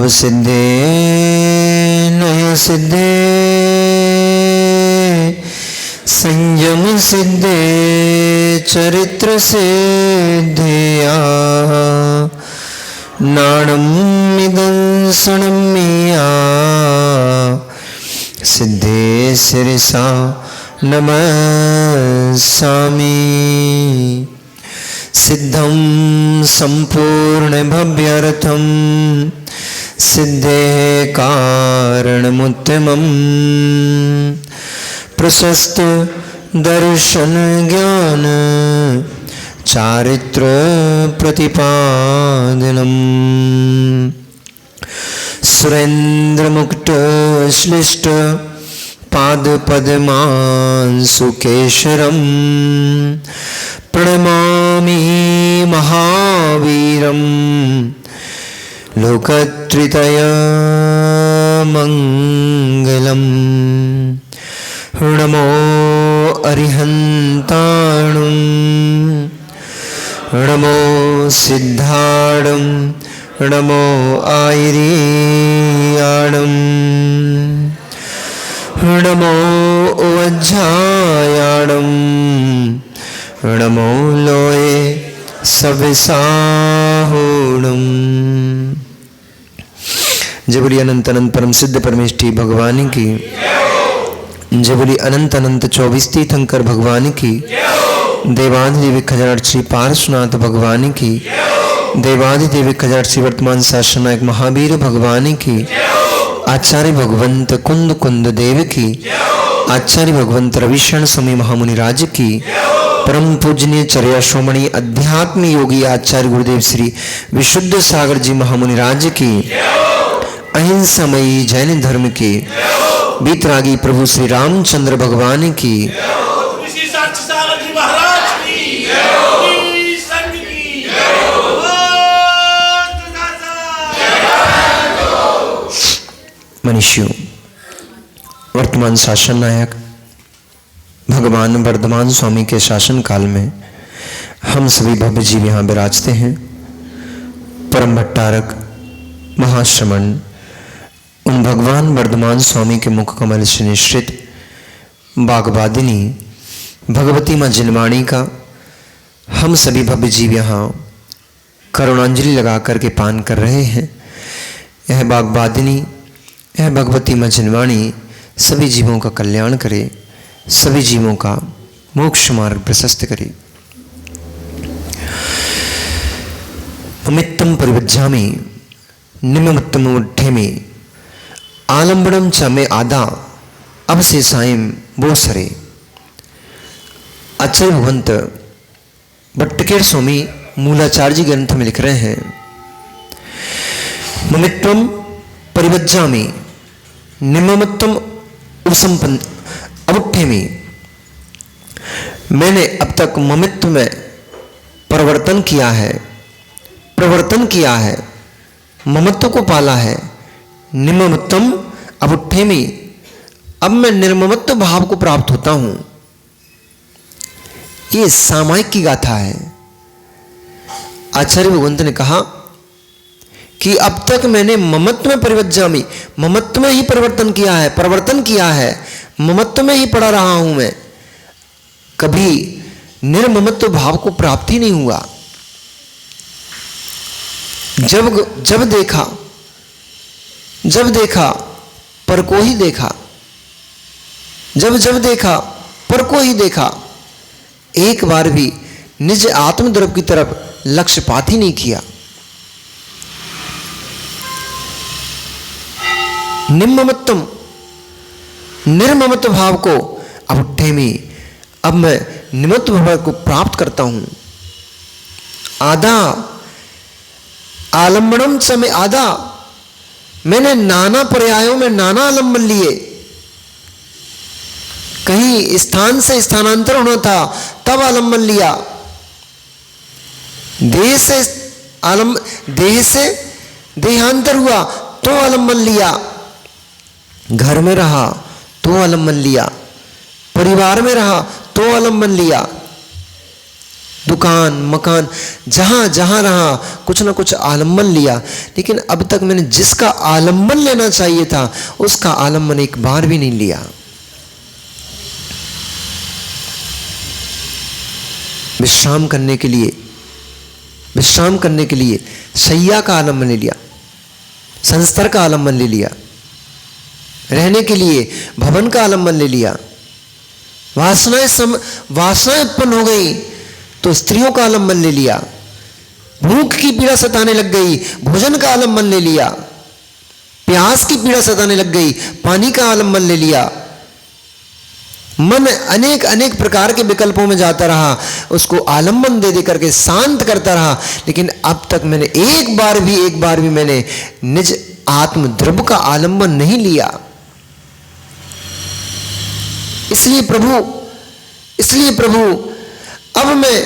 भाव सिद्धे नय सिद्धे संयम सिद्धे चरित्र सिद्धिया नाणम सणमिया सिद्धे सिरसा नमस्सामि सिद्धं संपूर्ण भव्यर्थं सिद्धे कारणमुत्तमं प्रशस्त दर्शन ज्ञान चारित्र प्रतिपादनम सुरेंद्र मुक्त श्लिष्ट पाद पद्मांशु केशरम प्रणमामि महावीरम लोकत्रितय मंगलम नमो अरिहंताणुं नमो सिद्धाणं नमो आयर्याणं नमो वज्रायाणं नमो लोये सविसाहुणं। जय बोलिए अनंत अनंत परम सिद्ध परमेष्ठी भगवान की, जय बोलिए अनंत अनंत 24 तीर्थंकर भगवान की, देवाधिदेव खजानट श्री पार्श्वनाथ भगवान की, देवाधिदेव खजानट श्री वर्तमान शासन नायक महावीर भगवान की, आचार्य भगवंत कुंद कुंद देव की, आचार्य भगवंत रविशरण स्वामी महामुनि राज की, परम पूजनीय चर्या श्रोमणी अध्यात्म योगी आचार्य गुरुदेव श्री विशुद्ध सागर जी महामुनि राज की, अहिंसामयी जैन धर्म की, बीतरागी प्रभु श्री रामचंद्र भगवान की, मनुष्यों, वर्तमान शासन नायक भगवान वर्धमान स्वामी के शासन काल में हम सभी भव्य जीव यहाँ विराजते हैं। परम भट्टारक महाश्रमण उन भगवान वर्धमान स्वामी के मुख कमल से निश्रित बागवादिनी भगवती माँ जिनवाणी का हम सभी भव्य जीव यहाँ करुणांजलि लगा करके पान कर रहे हैं। यह बागवादिनी, यह भगवती माँ जिनवाणी सभी जीवों का कल्याण करे, सभी जीवों का मोक्ष मार्ग प्रशस्त करे। अमित्तम परिवज्जामि निम्नमत्तम उठ्ठेमि आलंबनम च मे आदा अब से सायं वो सरे। आचार्य भगवंत भट्टकेर स्वामी मूलाचार्य जी ग्रंथ में लिख रहे हैं, ममित्वम परिवज्जामि निम्नमत्तम उपसंपन्न अवुठ्ठेमि। मैंने अब तक ममित्व में परिवर्तन किया है, प्रवर्तन किया है, ममत्व को पाला है। निम्नमत्तम अवुठ्ठेमि, अब मैं निर्ममत्व भाव को प्राप्त होता हूं। ये सामायिक की गाथा है। आचार्य भगवंत ने कहा कि अब तक मैंने ममत्व में परिवज्जामि, ममत्व में ही परिवर्तन किया है, परिवर्तन किया है, ममत्व में ही पड़ा रहा हूं मैं, कभी निर्ममत्व भाव को प्राप्त ही नहीं हुआ। जब देखा पर को ही देखा, जब देखा पर को ही देखा, एक बार भी निज आत्मद्रव की तरफ लक्ष्यपात ही नहीं किया। निम्नमत्तम निर्ममत्व भाव को अवुठ्ठेमि, अब मैं निमत्व भाव को प्राप्त करता हूं। आधा आलंबनम च मे आधा, मैंने नाना पर्यायों में नाना आलंबन लिए। कहीं स्थान से स्थानांतर होना था तब आलंबन लिया, देह से देहांतर हुआ तो आलंबन लिया, घर में रहा तो आलंबन लिया, परिवार में रहा तो आलंबन लिया, दुकान मकान जहां जहां रहा कुछ ना कुछ आलम्बन लिया, लेकिन अब तक मैंने जिसका आलम्बन लेना चाहिए था उसका आलम्बन एक बार भी नहीं लिया। विश्राम करने के लिए शैया का आलम्बन ले लिया, संस्तर का आलम्बन ले लिया, रहने के लिए भवन का आलम्बन ले लिया, वासनाएं उत्पन्न हो गई तो स्त्रियों का आलम्बन ले लिया, भूख की पीड़ा सताने लग गई भोजन का आलम्बन ले लिया, प्यास की पीड़ा सताने लग गई पानी का आलम्बन ले लिया। मन अनेक अनेक प्रकार के विकल्पों में जाता रहा, उसको आलम्बन दे दे करके शांत करता रहा, लेकिन अब तक मैंने एक बार भी मैंने निज आत्म द्रव्य का आलम्बन नहीं लिया। इसलिए प्रभु अब मैं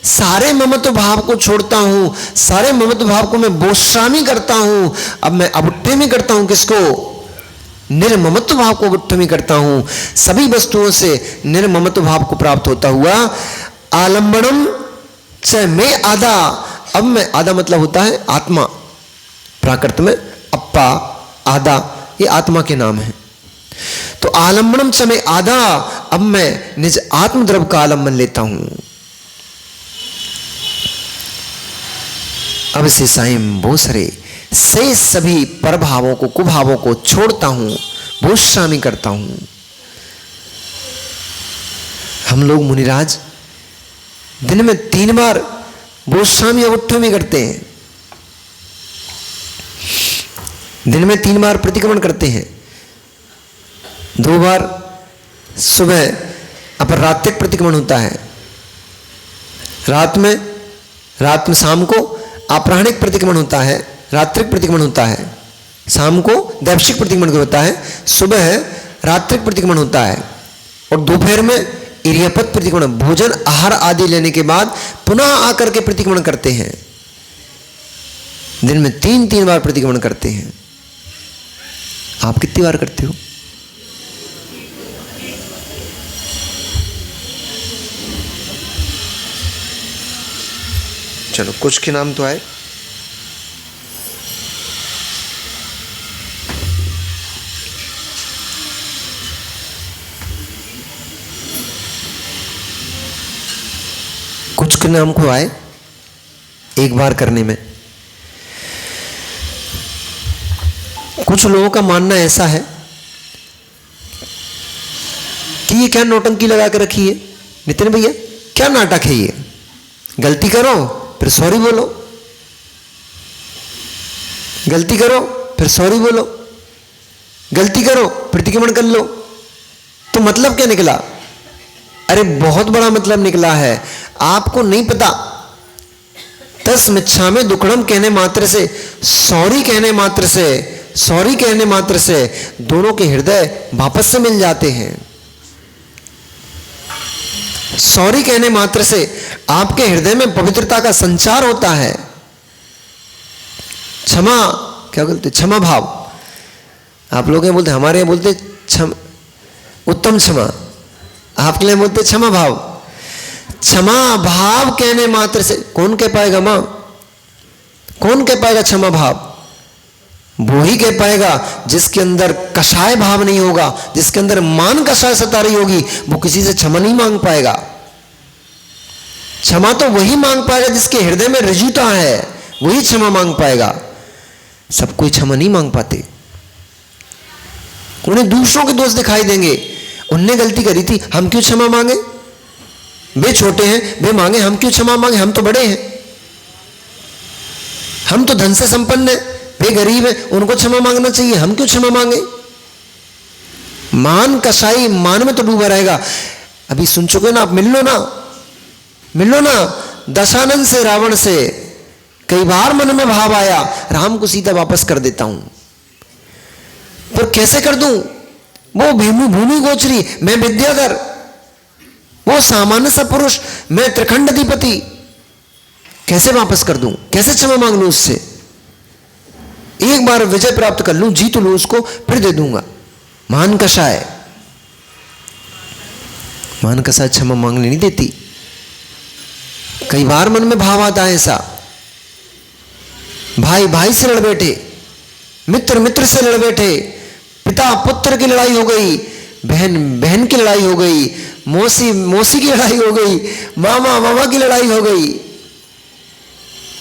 सारे ममत्व भाव को छोड़ता हूं, सारे ममत्व भाव को मैं बोश्रामी करता हूं। अब मैं अबुट्ठेमी करता हूं, किसको? निर्ममत्व भाव को अबुट्ठेमी करता हूं। सभी वस्तुओं से निर्ममत्व भाव को प्राप्त होता हुआ आलंबनम च मैं आधा, अब मैं आधा मतलब होता है आत्मा, प्राकृत में अप्पा आधा ये आत्मा के नाम है। तो आलंबनम च मैं आधा, अब मैं निज आत्मद्रव्य का आलंबन लेता हूं। अब से साइम बोसरे से सभी परभावों को कुभावों को छोड़ता हूं, बोश्रामी करता हूं। हम लोग मुनिराज दिन में 3 बार बोश्रामी अवुट्ठेमी करते हैं, दिन में 3 बार प्रतिक्रमण करते हैं, 2 बार सुबह अपरात्रिक प्रतिक्रमण होता है, रात में शाम को अपराह्निक प्रतिक्रमण होता है, रात्रिक प्रतिक्रमण होता है, शाम को दैवशिक प्रतिक्रमण होता है, सुबह रात्रिक प्रतिक्रमण होता है और दोपहर में इरियापत प्रतिक्रमण, भोजन आहार आदि लेने के बाद पुनः आकर के प्रतिक्रमण करते हैं। दिन में 3 बार प्रतिक्रमण करते हैं। आप कितनी बार करते हो? चलो कुछ के नाम तो आए। कुछ के नाम को आए एक बार करने में। कुछ लोगों का मानना ऐसा है कि ये क्या नौटंकी लगा के रखी है, नितिन भैया क्या नाटक है ये, गलती करो फिर सॉरी बोलो, गलती करो फिर सॉरी बोलो, गलती करो प्रतिक्रमण कर लो। तो मतलब क्या निकला? अरे बहुत बड़ा मतलब निकला है, आपको नहीं पता। तस मिच्छामि दुक्कड़म कहने मात्र से, सॉरी कहने मात्र से दोनों के हृदय वापस से मिल जाते हैं। सॉरी कहने मात्र से आपके हृदय में पवित्रता का संचार होता है। क्षमा क्या बोलते? क्षमा भाव। आप लोग बोलते, हमारे यहाँ बोलते उत्तम क्षमा, आपके लिए बोलते क्षमा भाव। क्षमा भाव कहने मात्र से कौन कह पाएगा मां? कौन कह पाएगा क्षमा भाव? वो ही कह पाएगा जिसके अंदर कषाय भाव नहीं होगा, जिसके अंदर मान कषाय सता रही होगी, वो किसी से क्षमा नहीं मांग पाएगा। क्षमा तो वही मांग पाएगा जिसके हृदय में ऋजुता है, वही क्षमा मांग पाएगा। सब कोई क्षमा नहीं मांग पाते, उन्हें दूसरों के दोष दिखाई देंगे। उनने गलती करी थी, हम क्यों क्षमा मांगे? वे छोटे हैं, वे मांगे, हम क्यों क्षमा मांगे? हम तो बड़े हैं, हम तो धन से संपन्न हैं, वे गरीब हैं, उनको क्षमा मांगना चाहिए, हम क्यों क्षमा मांगे? मान कसाई मान में तो डूबा रहेगा। अभी सुन चुके ना आप, मिल लो ना दशानन से, रावण से कई बार मन में भाव आया, राम को सीता वापस कर देता हूं, पर कैसे कर दूं? वो भूमि गोचरी, मैं विद्याधर, वो सामान्य सा पुरुष, मैं त्रिखंड अधिपति, कैसे वापस कर दूं? कैसे क्षमा मांग लूं उससे? एक बार विजय प्राप्त कर लूं, जीत लूं उसको, फिर दे दूंगा। मान कषाय क्षमा मांगने नहीं देती। कई बार मन में भाव आता है ऐसा, भाई भाई से लड़ बैठे, मित्र मित्र से लड़ बैठे, पिता पुत्र की लड़ाई हो गई, बहन बहन की लड़ाई हो गई, मौसी मौसी की लड़ाई हो गई, मामा मामा की लड़ाई हो गई,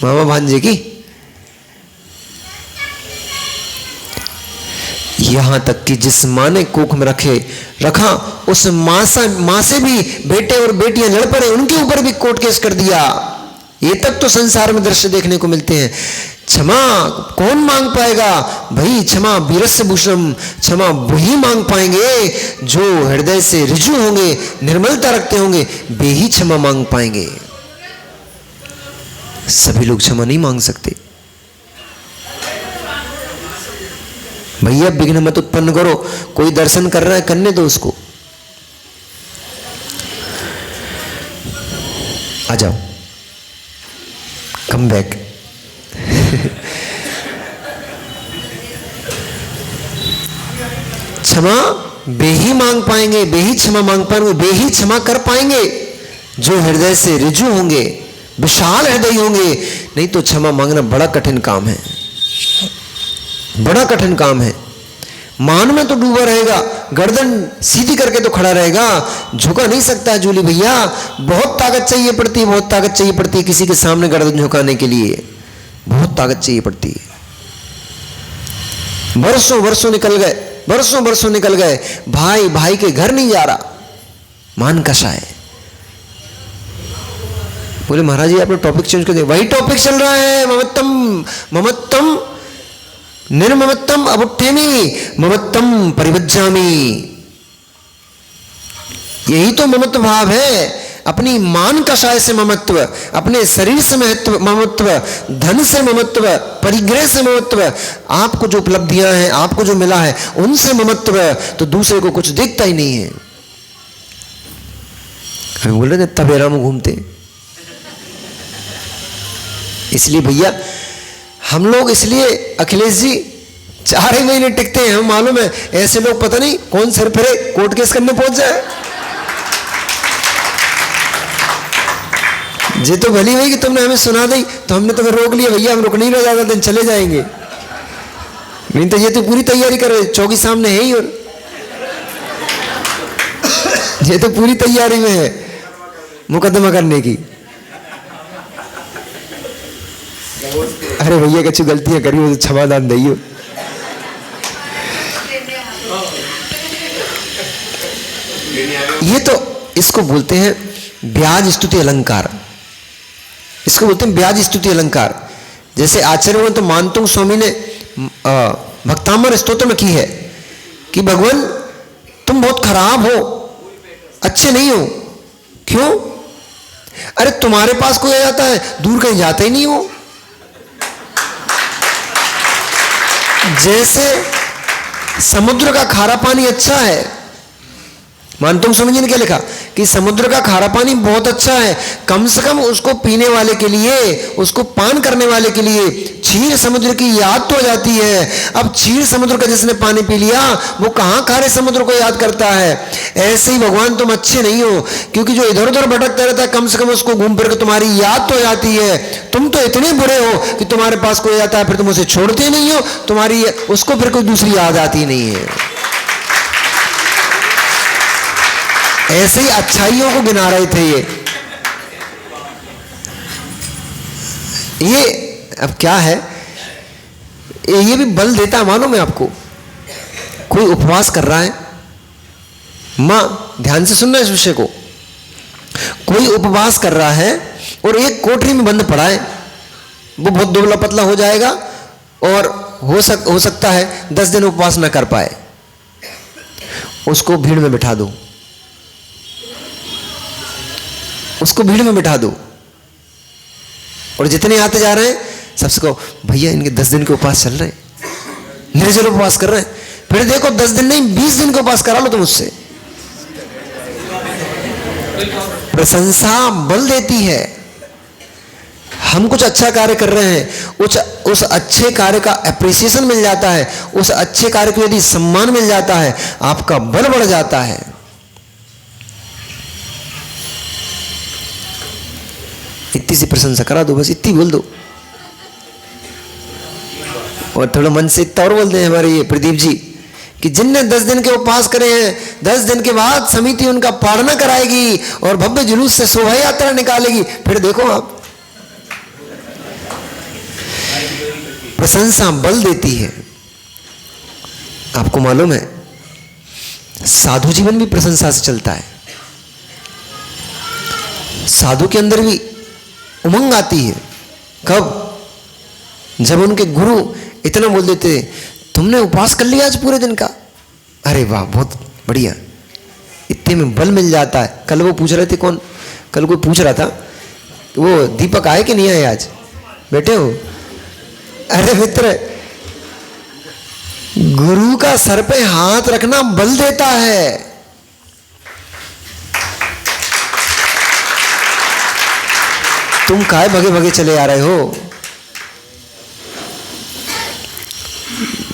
मामा भांजे की, यहां तक कि जिस मां ने कोख में रखा उस मां से भी बेटे और बेटियां लड़ पड़े, उनके ऊपर भी कोर्ट केस कर दिया। ये तक तो संसार में दृश्य देखने को मिलते हैं। क्षमा कौन मांग पाएगा भाई? क्षमा वीरस्य भूषणम, क्षमा वही मांग पाएंगे जो हृदय से ऋजु होंगे, निर्मलता रखते होंगे, वे ही क्षमा मांग पाएंगे। सभी लोग क्षमा नहीं मांग सकते। भैया विघ्न मत उत्पन्न करो, कोई दर्शन कर रहा है करने दो उसको। आ जाओ, कम बैक। क्षमा वे ही मांग पाएंगे, वे ही क्षमा मांग पाएंगे, वे ही क्षमा कर पाएंगे जो हृदय से ऋजु होंगे, विशाल हृदय होंगे। नहीं तो क्षमा मांगना बड़ा कठिन काम है, बड़ा कठिन काम है। मान में तो डूबा रहेगा, गर्दन सीधी करके तो खड़ा रहेगा, झुका नहीं सकता। जूली भैया बहुत ताकत चाहिए पड़ती है, बहुत ताकत चाहिए पड़ती है किसी के सामने गर्दन झुकाने के लिए, बहुत ताकत चाहिए पड़ती है। वर्षों वर्षों निकल गए, वर्षों वर्षों निकल गए, भाई भाई के घर नहीं जा रहा, मान कसा है। बोले महाराज जी आपने टॉपिक चेंज कर दिया। वही टॉपिक चल रहा है, ममत्तम ममत्तम निर्ममत्तम अबुट्ठेमी ममत्तम परिवज्जामी। यही तो ममत्व भाव है। अपनी मान कषाय से ममत्व, अपने शरीर से ममत्व, धन से ममत्व, परिग्रह से ममत्व, आपको जो उपलब्धियां हैं, आपको जो मिला है उनसे ममत्व, तो दूसरे को कुछ दिखता ही नहीं है। हम बोल रहे थे तबेरा में घूमते। इसलिए भैया हम लोग, इसलिए अखिलेश जी 4 ही महीने टिकते हैं। हम मालूम है ऐसे लोग पता नहीं कौन सिर फिरे कोर्ट केस करने पहुंच जाए। ये तो भली हुई कि तुमने हमें सुना दी, तो हमने तुम्हें रोक लिया भैया, हम रुक नहीं रहे ज्यादा दिन, चले जाएंगे। नहीं तो ये तो पूरी तैयारी कर रहे, चौकी सामने है ही, और ये तो पूरी तैयारी में है मुकदमा करने की। अरे भैया कछु गलतियां करी हो तो क्षमादान दइयो। ये तो इसको बोलते हैं ब्याज स्तुति अलंकार, इसको बोलते हैं ब्याज स्तुति अलंकार। जैसे आचार्य तो मानतुंग स्वामी ने भक्तामर स्तोत्र में की है कि भगवान तुम बहुत खराब हो, अच्छे नहीं हो। क्यों? अरे तुम्हारे पास कोई आ जाता है, दूर कहीं जाते ही नहीं हो। जैसे समुद्र का खारा पानी अच्छा है, मानतुंग स्वामी जी ने क्या लिखा कि समुद्र का खारा पानी बहुत अच्छा है, कम से कम उसको पीने वाले के लिए, उसको पान करने वाले के लिए क्षीर समुद्र की याद तो हो जाती है। अब क्षीर समुद्र का जिसने पानी पी लिया वो कहां खारे समुद्र को याद करता है। ऐसे ही भगवान तुम अच्छे नहीं हो, क्योंकि जो इधर उधर भटकता रहता है कम से कम उसको घूम फिर के तुम्हारी याद तो हो जाती है। तुम तो इतने बुरे हो कि तुम्हारे पास कोई आता है फिर तुम उसे छोड़ते नहीं हो, तुम्हारी उसको फिर कोई दूसरी याद आती नहीं है। ऐसे ही अच्छाइयों को गिना रहे थे ये अब क्या है, ये भी बल देता है मालूम है आपको। कोई उपवास कर रहा है, मां ध्यान से सुनना इस विषय को। कोई उपवास कर रहा है और एक कोठरी में बंद पड़ा है, वो बहुत दुबला पतला हो जाएगा और हो सकता है 10 दिन उपवास ना कर पाए। उसको भीड़ में बिठा दो, उसको भीड़ में बिठा दो और जितने आते जा रहे हैं सबसे कहो भैया इनके 10 दिन के उपवास चल रहे हैं, निर्जल उपवास कर रहे हैं। फिर देखो 10 दिन नहीं 20 दिन के उपवास करा लो तुम उससे। प्रशंसा बल देती है। हम कुछ अच्छा कार्य कर रहे हैं, उस अच्छे कार्य का एप्रिसिएशन मिल जाता है, उस अच्छे कार्य को यदि सम्मान मिल जाता है, आपका बल बढ़ जाता है। इतनी सी प्रशंसा करा दो, बस इतनी बोल दो। और थोड़ा मन से इतना और बोलते हैं हमारे ये प्रदीप जी कि जिनने 10 दिन के उपवास करे हैं, 10 दिन के बाद समिति उनका पालना कराएगी और भव्य जुलूस से शोभा यात्रा निकालेगी। फिर देखो आप, प्रशंसा बल देती है। आपको मालूम है साधु जीवन भी प्रशंसा से चलता है। साधु के अंदर भी उमंग आती है। कब? जब उनके गुरु इतना बोल देते, तुमने उपवास कर लिया आज पूरे दिन का, अरे वाह बहुत बढ़िया, इतने में बल मिल जाता है। कल वो पूछ रहे थे, कौन कल कोई पूछ रहा था, वो दीपक आए कि नहीं आए आज, बैठे हो? अरे मित्र, गुरु का सर पे हाथ रखना बल देता है। तुम काहे भगे भगे चले आ रहे हो?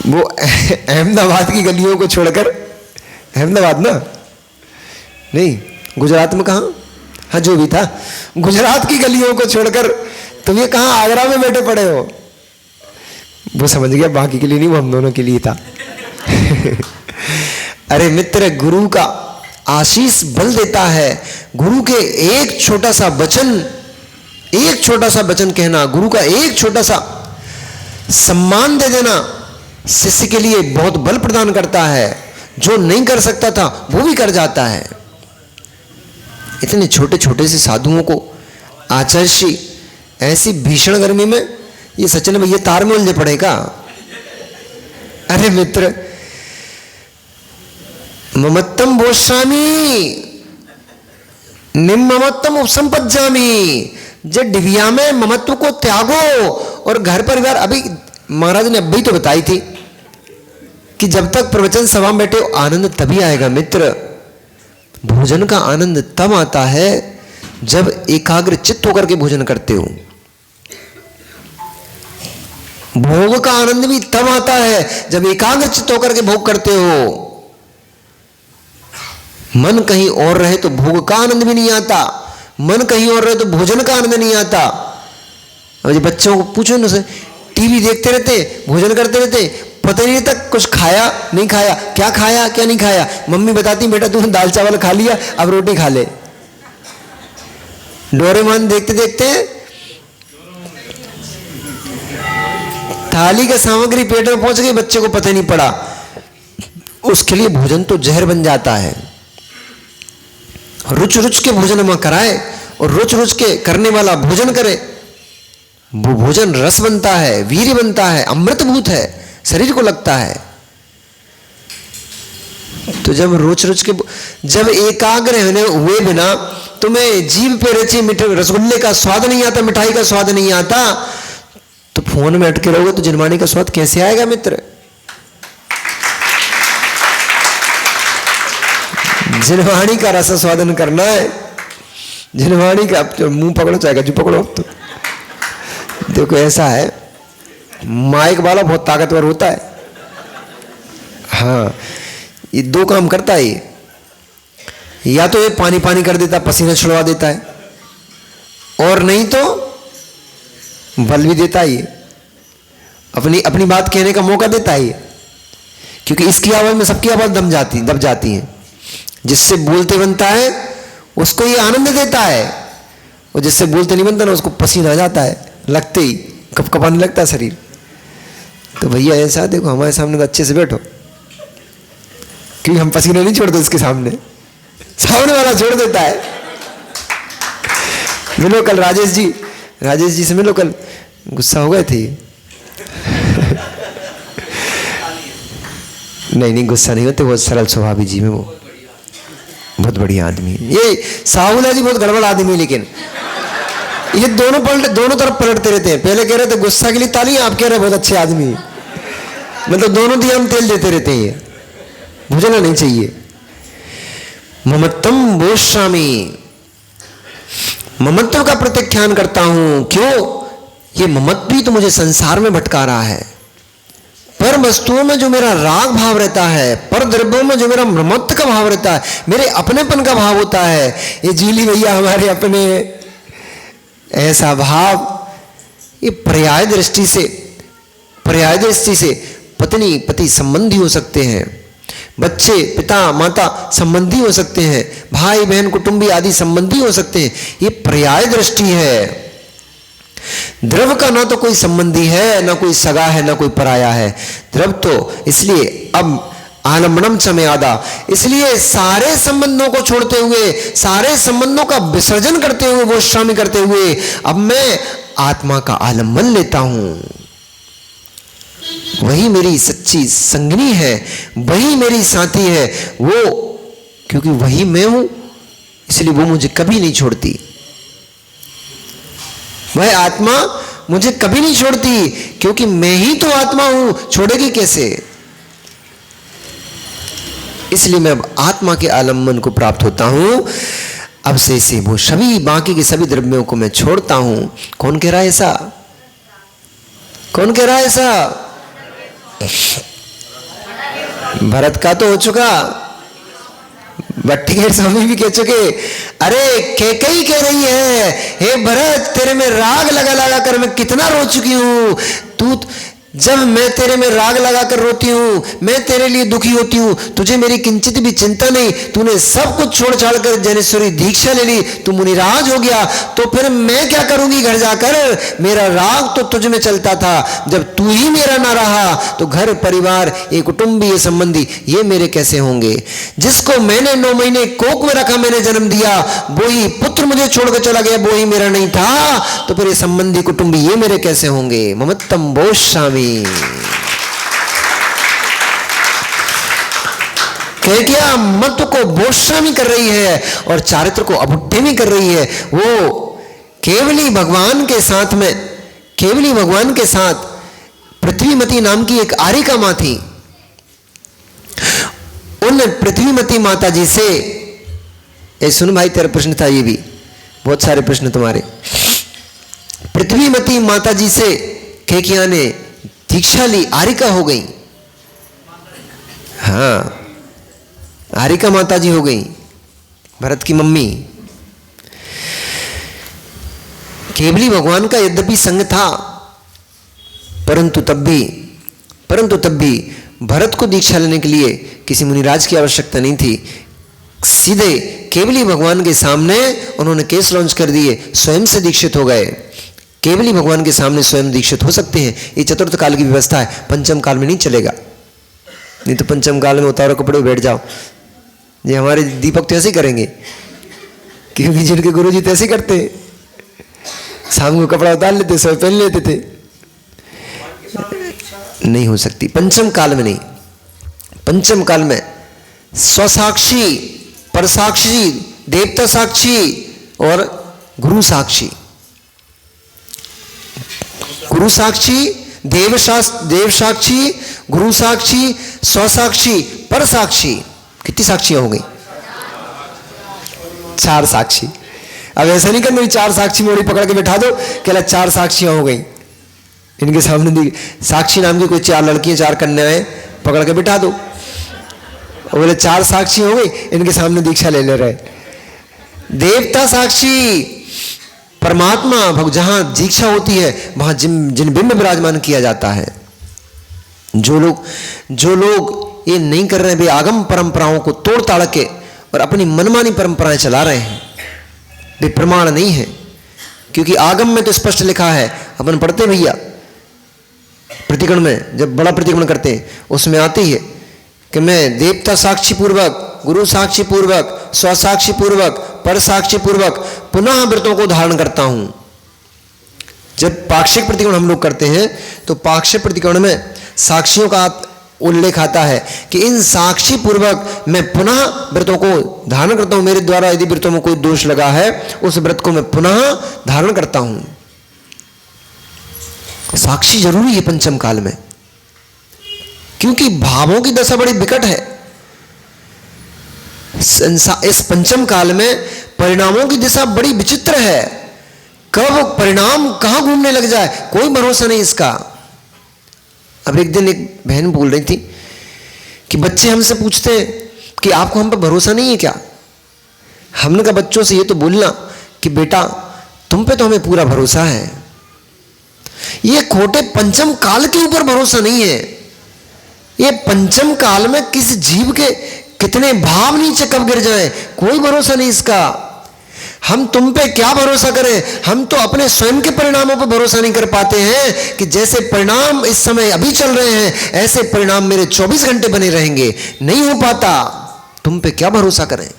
वो अहमदाबाद की गलियों को छोड़कर, अहमदाबाद ना नहीं, गुजरात में कहाँ, हाँ जो भी था, गुजरात की गलियों को छोड़कर तुम ये कहाँ आगरा में बैठे पड़े हो? वो समझ गया, बाकी के लिए नहीं, वो हम दोनों के लिए था। अरे मित्र, गुरु का आशीष बल देता है। गुरु के एक छोटा सा वचन कहना, गुरु का एक छोटा सा सम्मान दे देना शिष्य के लिए बहुत बल प्रदान करता है। जो नहीं कर सकता था वो भी कर जाता है। इतने छोटे छोटे से साधुओं को आचार्य श्री ऐसी भीषण गर्मी में, ये सचिन भैया तार में उलझे पड़ेगा। अरे मित्र, ममत्तम बोश्रामी निम्ममत्तम उपसंपज्जामी। जब डिबिया में ममत्व को त्यागो और घर परिवार, अभी महाराज ने अभी तो बताई थी कि जब तक प्रवचन सभा में बैठे हो आनंद तभी आएगा। मित्र, भोजन का आनंद तब आता है जब एकाग्र चित्त होकर के भोजन करते हो। भोग का आनंद भी तब आता है जब एकाग्र चित्त होकर के भोग करते हो। मन कहीं और रहे तो भोग का आनंद भी नहीं आता, मन कहीं और रहे तो भोजन का आनंद नहीं आता। अब ये बच्चों को पूछो ना, टीवी देखते रहते, भोजन करते रहते, पता नहीं तक कुछ खाया नहीं खाया, क्या खाया क्या नहीं खाया। मम्मी बताती, बेटा तूने दाल चावल खा लिया, अब रोटी खा ले। डोरेमोन देखते देखते थाली का सामग्री पेट में पहुंच गई, बच्चे को पता नहीं पड़ा। उसके लिए भोजन तो जहर बन जाता है। रुच रुच के भोजन में कराए और रुच रुच के करने वाला भोजन करे, वो भोजन रस बनता है, वीर्य बनता है, अमृतभूत है, शरीर को लगता है। तो जब रुच रुच के, जब एकाग्र होने हुए बिना तुम्हें जीभ पे रची रसगुल्ले का स्वाद नहीं आता, मिठाई का स्वाद नहीं आता, तो फोन में अटके रहोगे तो जिनवानी का स्वाद कैसे आएगा मित्र? जिनवाणी का रस स्वादन करना है, जिनवाणी का मुंह पकड़ो चाहे गजू पकड़ो। तो देखो ऐसा है, माइक वाला बहुत ताकतवर होता है। हाँ, ये दो काम करता है ये, या तो ये पानी पानी कर देता, पसीना छुड़वा देता है, और नहीं तो बल भी देता है। ये अपनी बात कहने का मौका देता है, क्योंकि इसकी आवाज में सबकी आवाज दब जाती है। जिससे बोलते बनता है उसको ये आनंद देता है, और जिससे बोलते नहीं बनता ना उसको पसीना आ जाता है, लगते ही कपकपाने लगता है शरीर। तो भैया ऐसा देखो, हमारे सामने तो अच्छे से बैठो, क्योंकि हम पसीना नहीं छोड़ते इसके सामने, सामने वाला छोड़ देता है। मिलो कल राजेश जी से मिलो, कल गुस्सा हो गए थे। नहीं गुस्सा नहीं होते, बहुत सरल स्वभावी जी में, वो बहुत बढ़िया आदमी है। ये साहुला जी बहुत गड़बड़ आदमी है, लेकिन ये दोनों तरफ पलटते रहते हैं। पहले कह रहे थे गुस्सा के लिए ताली, आप कह रहे बहुत अच्छे आदमी, मतलब दोनों दिया हम तेल देते रहते हैं। भूलना नहीं चाहिए। ममत्तम बोश्रामी, ममत्व का प्रत्याख्यान करता हूं। क्यों? ये ममत्व भी तो मुझे संसार में भटका रहा है। पर वस्तुओं में जो मेरा राग भाव रहता है, पर द्रव्यों में जो मेरा ममत्व का भाव रहता है, मेरे अपनेपन का भाव होता है। ये जूली भैया हमारे अपने, ऐसा भाव, ये पर्याय दृष्टि से पत्नी पति संबंधी हो सकते हैं, बच्चे पिता माता संबंधी हो सकते हैं, भाई बहन कुटुंबी आदि संबंधी हो सकते हैं। ये पर्याय दृष्टि है। द्रव का ना तो कोई संबंधी है, ना कोई सगा है, ना कोई पराया है। द्रव तो इसलिए अब आलम्बनम चमयादा, इसलिए सारे संबंधों को छोड़ते हुए, सारे संबंधों का विसर्जन करते हुए, वो शामी करते हुए अब मैं आत्मा का आलम्बन लेता हूं। वही मेरी सच्ची संगनी है, वही मेरी साथी है, वो क्योंकि वही मैं हूं इसलिए वो मुझे कभी नहीं छोड़ती। वह आत्मा मुझे कभी नहीं छोड़ती क्योंकि मैं ही तो आत्मा हूं, छोड़ेगी कैसे? इसलिए मैं अब आत्मा के आलम्बन को प्राप्त होता हूं। अब से वो सभी बाकी के सभी द्रव्यों को मैं छोड़ता हूं। कौन कह रहा है ऐसा? कौन कह रहा है ऐसा? भरत का तो हो चुका, भट्टिकेर स्वामी भी कह चुके। अरे कैकेयी कह रही है, हे भरत तेरे में राग लगा लगा कर मैं कितना रो चुकी हूं। तू जब मैं तेरे में राग लगाकर रोती हूं, मैं तेरे लिए दुखी होती हूं, तुझे मेरी किंचित भी चिंता नहीं। तूने सब कुछ छोड़ छाड़ कर जैनेश्वरी दीक्षा ले ली, तू मुनिराज हो गया, तो फिर मैं क्या करूंगी घर जाकर? मेरा राग तो तुझ में चलता था, जब तू ही मेरा ना रहा तो घर परिवार, ये कुटुंबी, ये संबंधी, ये मेरे कैसे होंगे? जिसको मैंने 9 महीने कोख में रखा, मैंने जन्म दिया, वो ही पुत्र मुझे छोड़कर चला गया, वो ही मेरा नहीं था, तो फिर ये संबंधी कुटुंबी ये मेरे कैसे होंगे? ममत्तम बोश्यामि। क्या मत को बोश्यामी कर रही है और चारित्र को अभुट्ठेमी कर रही है। वो केवली भगवान के साथ में, केवली भगवान के साथ पृथ्वीमती नाम की एक आरिका मां थी। उन पृथ्वीमती माता जी से, ए सुन भाई तेरा प्रश्न था, ये भी बहुत सारे प्रश्न तुम्हारे। पृथ्वीमती माता जी से केकिया ने दीक्षा ली, आरिका हो गई। हाँ, आरिका माता जी हो गई, भरत की मम्मी। केवली भगवान का यद्यपि संग था, परंतु तब भी भरत को दीक्षा लेने के लिए किसी मुनिराज की आवश्यकता नहीं थी। सीधे केवली भगवान के सामने उन्होंने केस लॉन्च कर दिए, स्वयं से दीक्षित हो गए। केवली भगवान के सामने स्वयं दीक्षित हो सकते हैं। ये चतुर्थ काल की व्यवस्था है, पंचम काल में नहीं चलेगा। नहीं तो पंचम काल में उतारो कपड़े बैठ जाओ। ये हमारे दीपक तो ऐसे ही करेंगे, क्योंकि जिनके गुरु जी तो ऐसे करते हैं, शाम को कपड़ा उतार लेते, सब पहन लेते थे। नहीं हो सकती पंचम काल में। नहीं, पंचम काल में स्वसाक्षी, परसाक्षी, देवता साक्षी और गुरु साक्षी। गुरु साक्षी, देव साक्षी, गुरु साक्षी, स्वसाक्षी, पर साक्षी। कितनी साक्षियां हो गई? 4 साक्षी। अब ऐसा नहीं करना 4 साक्षी मोड़ी पकड़ के बैठा दो, कहला 4 साक्षियां हो गई। इनके सामने साक्षी नाम की कोई 4 लड़कियां, 4 कन्याएं पकड़ के बैठा दो, बोले 4 साक्षी हो गई, इनके सामने दीक्षा ले रहे। देवता साक्षी, परमात्मा जहां दीक्षा होती है वहां जिन बिंब विराजमान किया जाता है। जो लोग ये नहीं कर रहे हैं, वे आगम परंपराओं को तोड़ ताड़ के और अपनी मनमानी परंपराएं चला रहे हैं, वे प्रमाण नहीं है। क्योंकि आगम में तो स्पष्ट लिखा है, अपन पढ़ते भैया प्रतिगण में, जब बड़ा प्रतिगण करते हैं उसमें आती है कि मैं देवता साक्षी पूर्वक, गुरु साक्षी पूर्वक, स्वसाक्षी पूर्वक, पर साक्षी पूर्वक पुनः व्रतों को धारण करता हूं। जब पाक्षिक प्रतिगण हम लोग करते हैं तो पाक्षिक प्रतिगण में साक्षियों का उल्लेख आता है कि इन साक्षी पूर्वक मैं पुनः व्रतों को धारण करता हूं। मेरे द्वारा यदि व्रतों में कोई दोष लगा है, उस व्रत को मैं पुनः धारण करता हूं। साक्षी जरूरी है पंचम काल में, क्योंकि भावों की दशा बड़ी विकट है। इस पंचम काल में परिणामों की दिशा बड़ी विचित्र है। कब परिणाम कहां घूमने लग जाए कोई भरोसा नहीं इसका। अब एक दिन एक बहन बोल रही थी कि बच्चे हमसे पूछते हैं कि आपको हम पर भरोसा नहीं है क्या? हमने कहा बच्चों से ये तो बोलना कि बेटा तुम पे तो हमें पूरा भरोसा है। ये खोटे पंचम काल के ऊपर भरोसा नहीं है। ये पंचम काल में किस जीव के कितने भाव नीचे कब गिर जाए, कोई भरोसा नहीं इसका। हम तुम पे क्या भरोसा करें? हम तो अपने स्वयं के परिणामों पर भरोसा नहीं कर पाते हैं कि जैसे परिणाम इस समय अभी चल रहे हैं ऐसे परिणाम मेरे 24 घंटे बने रहेंगे, नहीं हो पाता। तुम पे क्या भरोसा करें?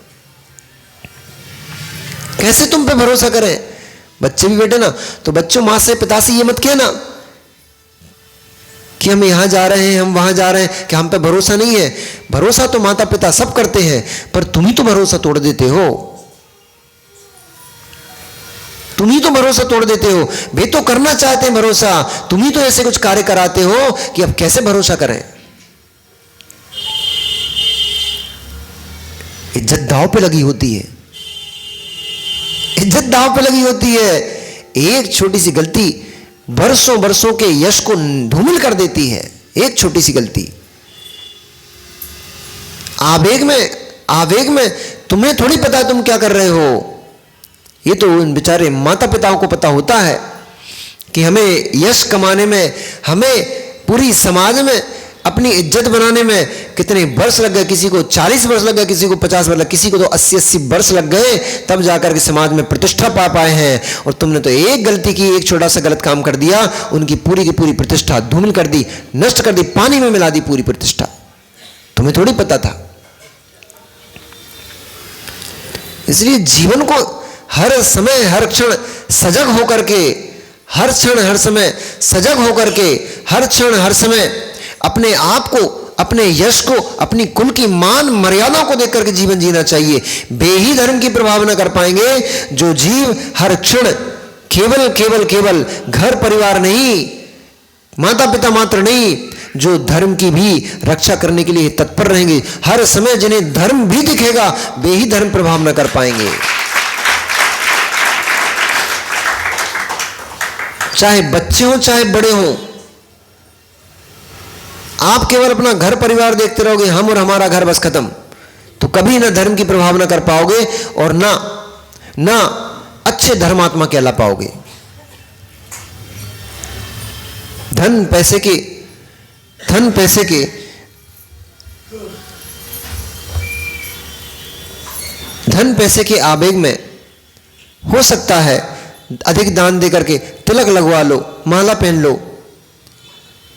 कैसे तुम पे भरोसा करें? बच्चे भी बैठे ना, तो बच्चों मां से पिता से ये मत कहना कि हम यहां जा रहे हैं, हम वहां जा रहे हैं, कि हम पे भरोसा नहीं है। भरोसा तो माता पिता सब करते हैं, पर तुम ही तो भरोसा तोड़ देते हो। तुम ही तो भरोसा तोड़ देते हो। वे तो करना चाहते हैं भरोसा, तुम ही तो ऐसे कुछ कार्य कराते हो कि अब कैसे भरोसा करें। इज्जत दांव पे लगी होती है, इज्जत दांव पे लगी होती है। एक छोटी सी गलती बरसों बरसों के यश को धूमिल कर देती है। एक छोटी सी गलती आवेग में तुम्हें थोड़ी पता तुम क्या कर रहे हो। ये तो उन बेचारे माता पिताओं को पता होता है कि हमें यश कमाने में, हमें पूरी समाज में अपनी इज्जत बनाने में कितने वर्ष लग गए। किसी को 40 वर्ष लग गए, किसी को 50 वर्ष लग, किसी को तो 80-80 वर्ष लग गए, तब जाकर के समाज में प्रतिष्ठा पा पाए हैं। और तुमने तो एक गलती की, एक छोटा सा गलत काम कर दिया, उनकी पूरी की पूरी प्रतिष्ठा धूमिल कर दी, नष्ट कर दी, पानी में मिला दी पूरी प्रतिष्ठा। तुम्हें थोड़ी पता था। इसलिए जीवन को हर समय हर क्षण सजग होकर के, हर क्षण हर समय सजग होकर के, हर क्षण हर समय अपने आप को, अपने यश को, अपनी कुल की मान मर्यादा को देख करके जीवन जीना चाहिए। वे ही धर्म की प्रभाव न कर पाएंगे जो जीव हर क्षण केवल केवल केवल घर परिवार नहीं, माता पिता मात्र नहीं, जो धर्म की भी रक्षा करने के लिए तत्पर रहेंगे। हर समय जिन्हें धर्म भी दिखेगा वे ही धर्म प्रभाव न कर पाएंगे। चाहे बच्चे हो चाहे बड़े हो, आप केवल अपना घर परिवार देखते रहोगे, हम और हमारा घर बस खत्म, तो कभी ना धर्म की प्रभाव न कर पाओगे और ना अच्छे धर्मात्मा कहला पाओगे। धन पैसे के आवेग में हो सकता है अधिक दान देकर के तिलक लगवा लो, माला पहन लो,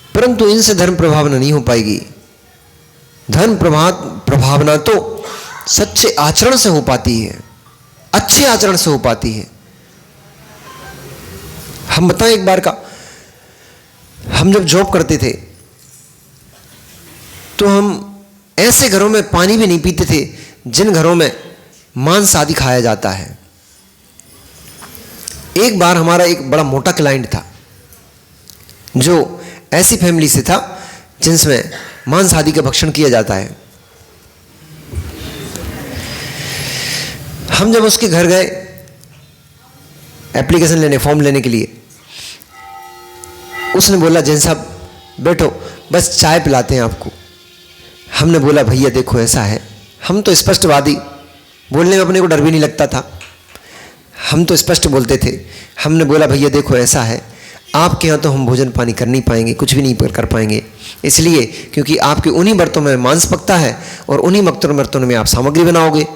परंतु इनसे धर्म प्रभावना नहीं हो पाएगी। धर्म प्रभावना तो सच्चे आचरण से हो पाती है, अच्छे आचरण से हो पाती है। हम बताएं एक बार का, हम जब जॉब करते थे तो हम ऐसे घरों में पानी भी नहीं पीते थे जिन घरों में मांस आदि खाया जाता है। एक बार हमारा एक बड़ा मोटा क्लाइंट था जो ऐसी फैमिली से था जिनमें मांस आदि का भक्षण किया जाता है। हम जब उसके घर गए एप्लीकेशन लेने, फॉर्म लेने के लिए, उसने बोला जैन साहब बैठो, बस चाय पिलाते हैं आपको। हमने बोला भैया देखो ऐसा है, हम तो स्पष्टवादी, बोलने में अपने को डर भी नहीं लगता था, हम तो स्पष्ट बोलते थे। हमने बोला भैया देखो ऐसा है, आपके यहाँ तो हम भोजन पानी कर नहीं पाएंगे, कुछ भी नहीं कर पाएंगे, इसलिए क्योंकि आपके उन्हीं बर्तनों में मांस पकता है और उन्हीं बर्तनों में आप सामग्री बनाओगे,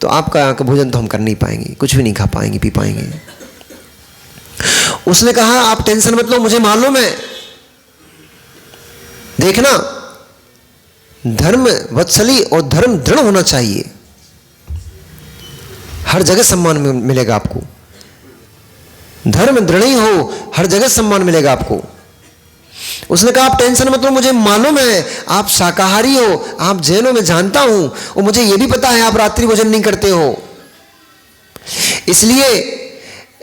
तो आपका यहाँ का भोजन तो हम कर नहीं पाएंगे, कुछ भी नहीं खा पाएंगे, पी पाएंगे। उसने कहा आप टेंशन मत लो, मुझे मालूम है, देखना धर्म वत्सली और धर्म दृढ़ होना चाहिए, हर जगह सम्मान मिलेगा आपको। धर्म दृढ़ ही हो, हर जगह सम्मान मिलेगा आपको। उसने कहा आप टेंशन मत लो, मुझे मालूम है आप शाकाहारी हो, आप जैनों में जानता हूं, और मुझे यह भी पता है आप रात्रि भोजन नहीं करते हो, इसलिए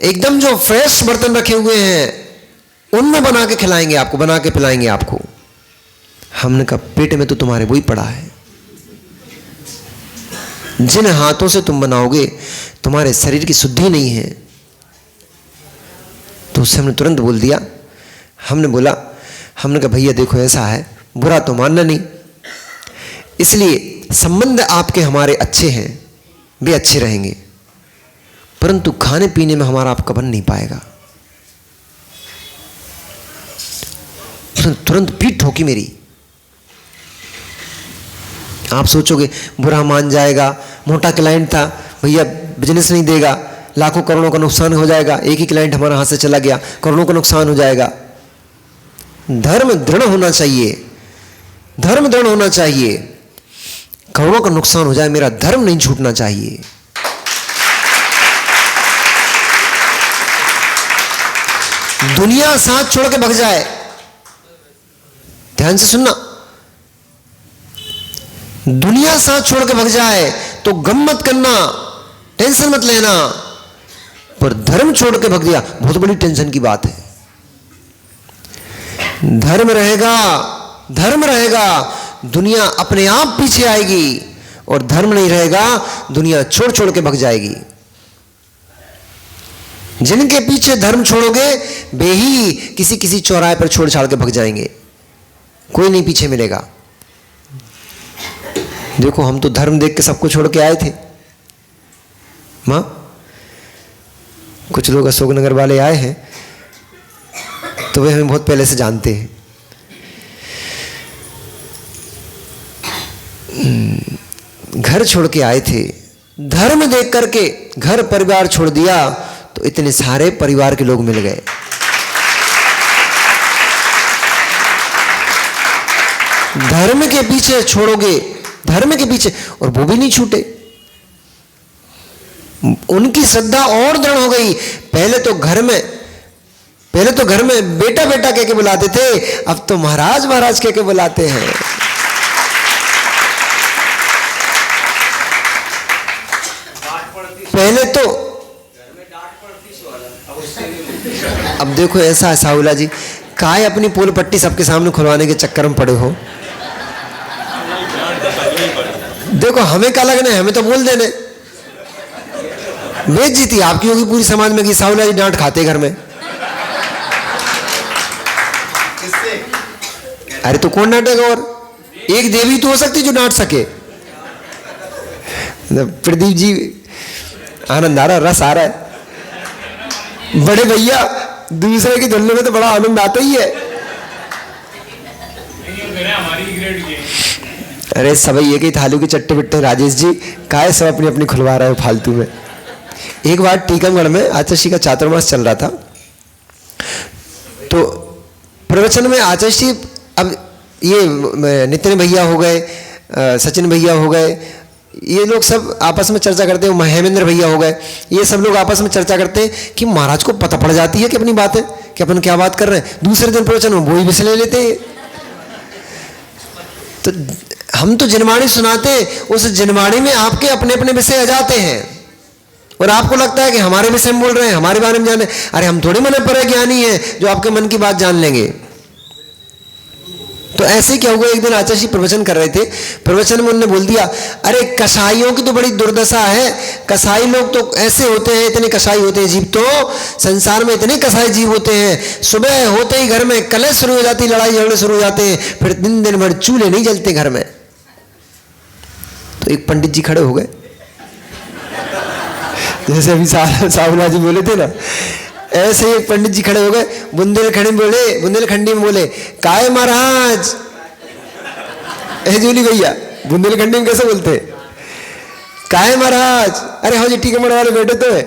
एकदम जो फ्रेश बर्तन रखे हुए हैं उनमें बना के खिलाएंगे आपको, बना के पिलाएंगे आपको। हमने कहा पेट में तो तुम्हारे वही पड़ा है, जिन हाथों से तुम बनाओगे तुम्हारे शरीर की शुद्धि नहीं है। तो उससे हमने तुरंत बोल दिया, हमने कहा भैया देखो ऐसा है, बुरा तो मानना नहीं, इसलिए संबंध आपके हमारे अच्छे हैं, वे अच्छे रहेंगे, परंतु खाने पीने में हमारा आपका बन नहीं पाएगा। तुरंत पीठ ठोकी मेरी। आप सोचोगे बुरा मान जाएगा, मोटा क्लाइंट था भैया, बिजनेस नहीं देगा, लाखों करोड़ों का नुकसान हो जाएगा, एक ही क्लाइंट हमारा हाथ से चला गया, करोड़ों का नुकसान हो जाएगा। धर्म दृढ़ होना चाहिए, धर्म दृढ़ होना चाहिए। करोड़ों का नुकसान हो जाए, मेरा धर्म नहीं छूटना चाहिए। दुनिया साथ छोड़ के भग जाए, ध्यान से सुनना, दुनिया साथ छोड़ के भग जाए तो गम मत करना, टेंशन मत लेना, पर धर्म छोड़ के भग गया, बहुत बड़ी टेंशन की बात है। धर्म रहेगा, धर्म रहेगा, दुनिया अपने आप पीछे आएगी, और धर्म नहीं रहेगा, दुनिया छोड़ छोड़ के भग जाएगी। जिनके पीछे धर्म छोड़ोगे वे ही किसी किसी चौराहे पर छोड़ छाड़ के भग जाएंगे, कोई नहीं पीछे मिलेगा। देखो हम तो धर्म देख के सबको छोड़ के आए थे मां, कुछ लोग अशोकनगर वाले आए हैं तो वे हमें बहुत पहले से जानते हैं। घर छोड़ के आए थे, धर्म देख करके घर परिवार छोड़ दिया तो इतने सारे परिवार के लोग मिल गए। धर्म के पीछे छोड़ोगे, धर्म के पीछे, और वो भी नहीं छूटे। उनकी श्रद्धा और दृढ़ हो गई। पहले तो घर में बेटा बेटा कह के बुलाते थे, अब तो महाराज महाराज कह के बुलाते हैं। पहले तो अब देखो ऐसा है साहुला जी, काहे अपनी पोल पट्टी सबके सामने खुलवाने के चक्कर में पड़े हो। देखो हमें क्या लगना है, हमें तो बोल देने, बेइज्जती आपकी होगी पूरी समाज में कि साहुला जी डांट खाते घर में। अरे तो कौन डांटेगा, और एक देवी तो हो सकती जो डांट सके। प्रदीप जी आनंद आ रहा, रस आ रहा है। बड़े भैया दूसरे की धुलने में तो बड़ा आनंद आता ही है। अरे सब ये कि थालू के चट्टे बिट्टे राजेश जी काहे सब अपनी अपनी खुलवा रहे हो फालतू में। एक बार टीकमगढ़ में आचार्य का चातुर्मास चल रहा था, तो प्रवचन में आचार्य, अब ये नितिन भैया हो गए, सचिन भैया हो गए, ये लोग सब आपस में चर्चा करते हैं, हेमेंद्र भैया हो गए, ये सब लोग आपस में चर्चा करते हैं कि महाराज को पता पड़ जाती है कि अपनी बात है कि अपन क्या बात कर रहे हैं। दूसरे दिन प्रवचन में वही विषय ले लेते हैं। तो हम तो जिनवाणी सुनाते, उस जिनवाणी में आपके अपने अपने विषय आ जाते हैं, और आपको लगता है कि हमारे विषय में बोल रहे हैं, हमारे बारे में जाने। अरे हम थोड़ी मन पर ज्ञानी है जो आपके मन की बात जान लेंगे। तो ऐसे ही क्या हुआ, एक दिन आचार्य जी प्रवचन कर रहे थे, प्रवचन में उन्होंने बोल दिया, अरे कसाईयों की तो बड़ी दुर्दशा है, कसाई लोग तो ऐसे होते हैं, इतने कसाई होते हैं जीव, तो संसार में इतने कसाई जीव होते हैं, सुबह होते ही घर में कलह शुरू हो जाती, लड़ाई झगड़े शुरू हो जाते हैं, फिर दिन दिन भर चूल्हे नहीं जलते घर में। तो एक पंडित जी खड़े हो गए, जैसे अभी साहुला जी बोले थे ना, ऐसे एक पंडित जी खड़े हो गए, बुंदेलखंडी में बोले, काय महाराज, जूली भैया बुंदेलखंडी में कैसे बोलते, काय महाराज, अरे हाँ जी टीकमगढ़ वाले बैठे तो है,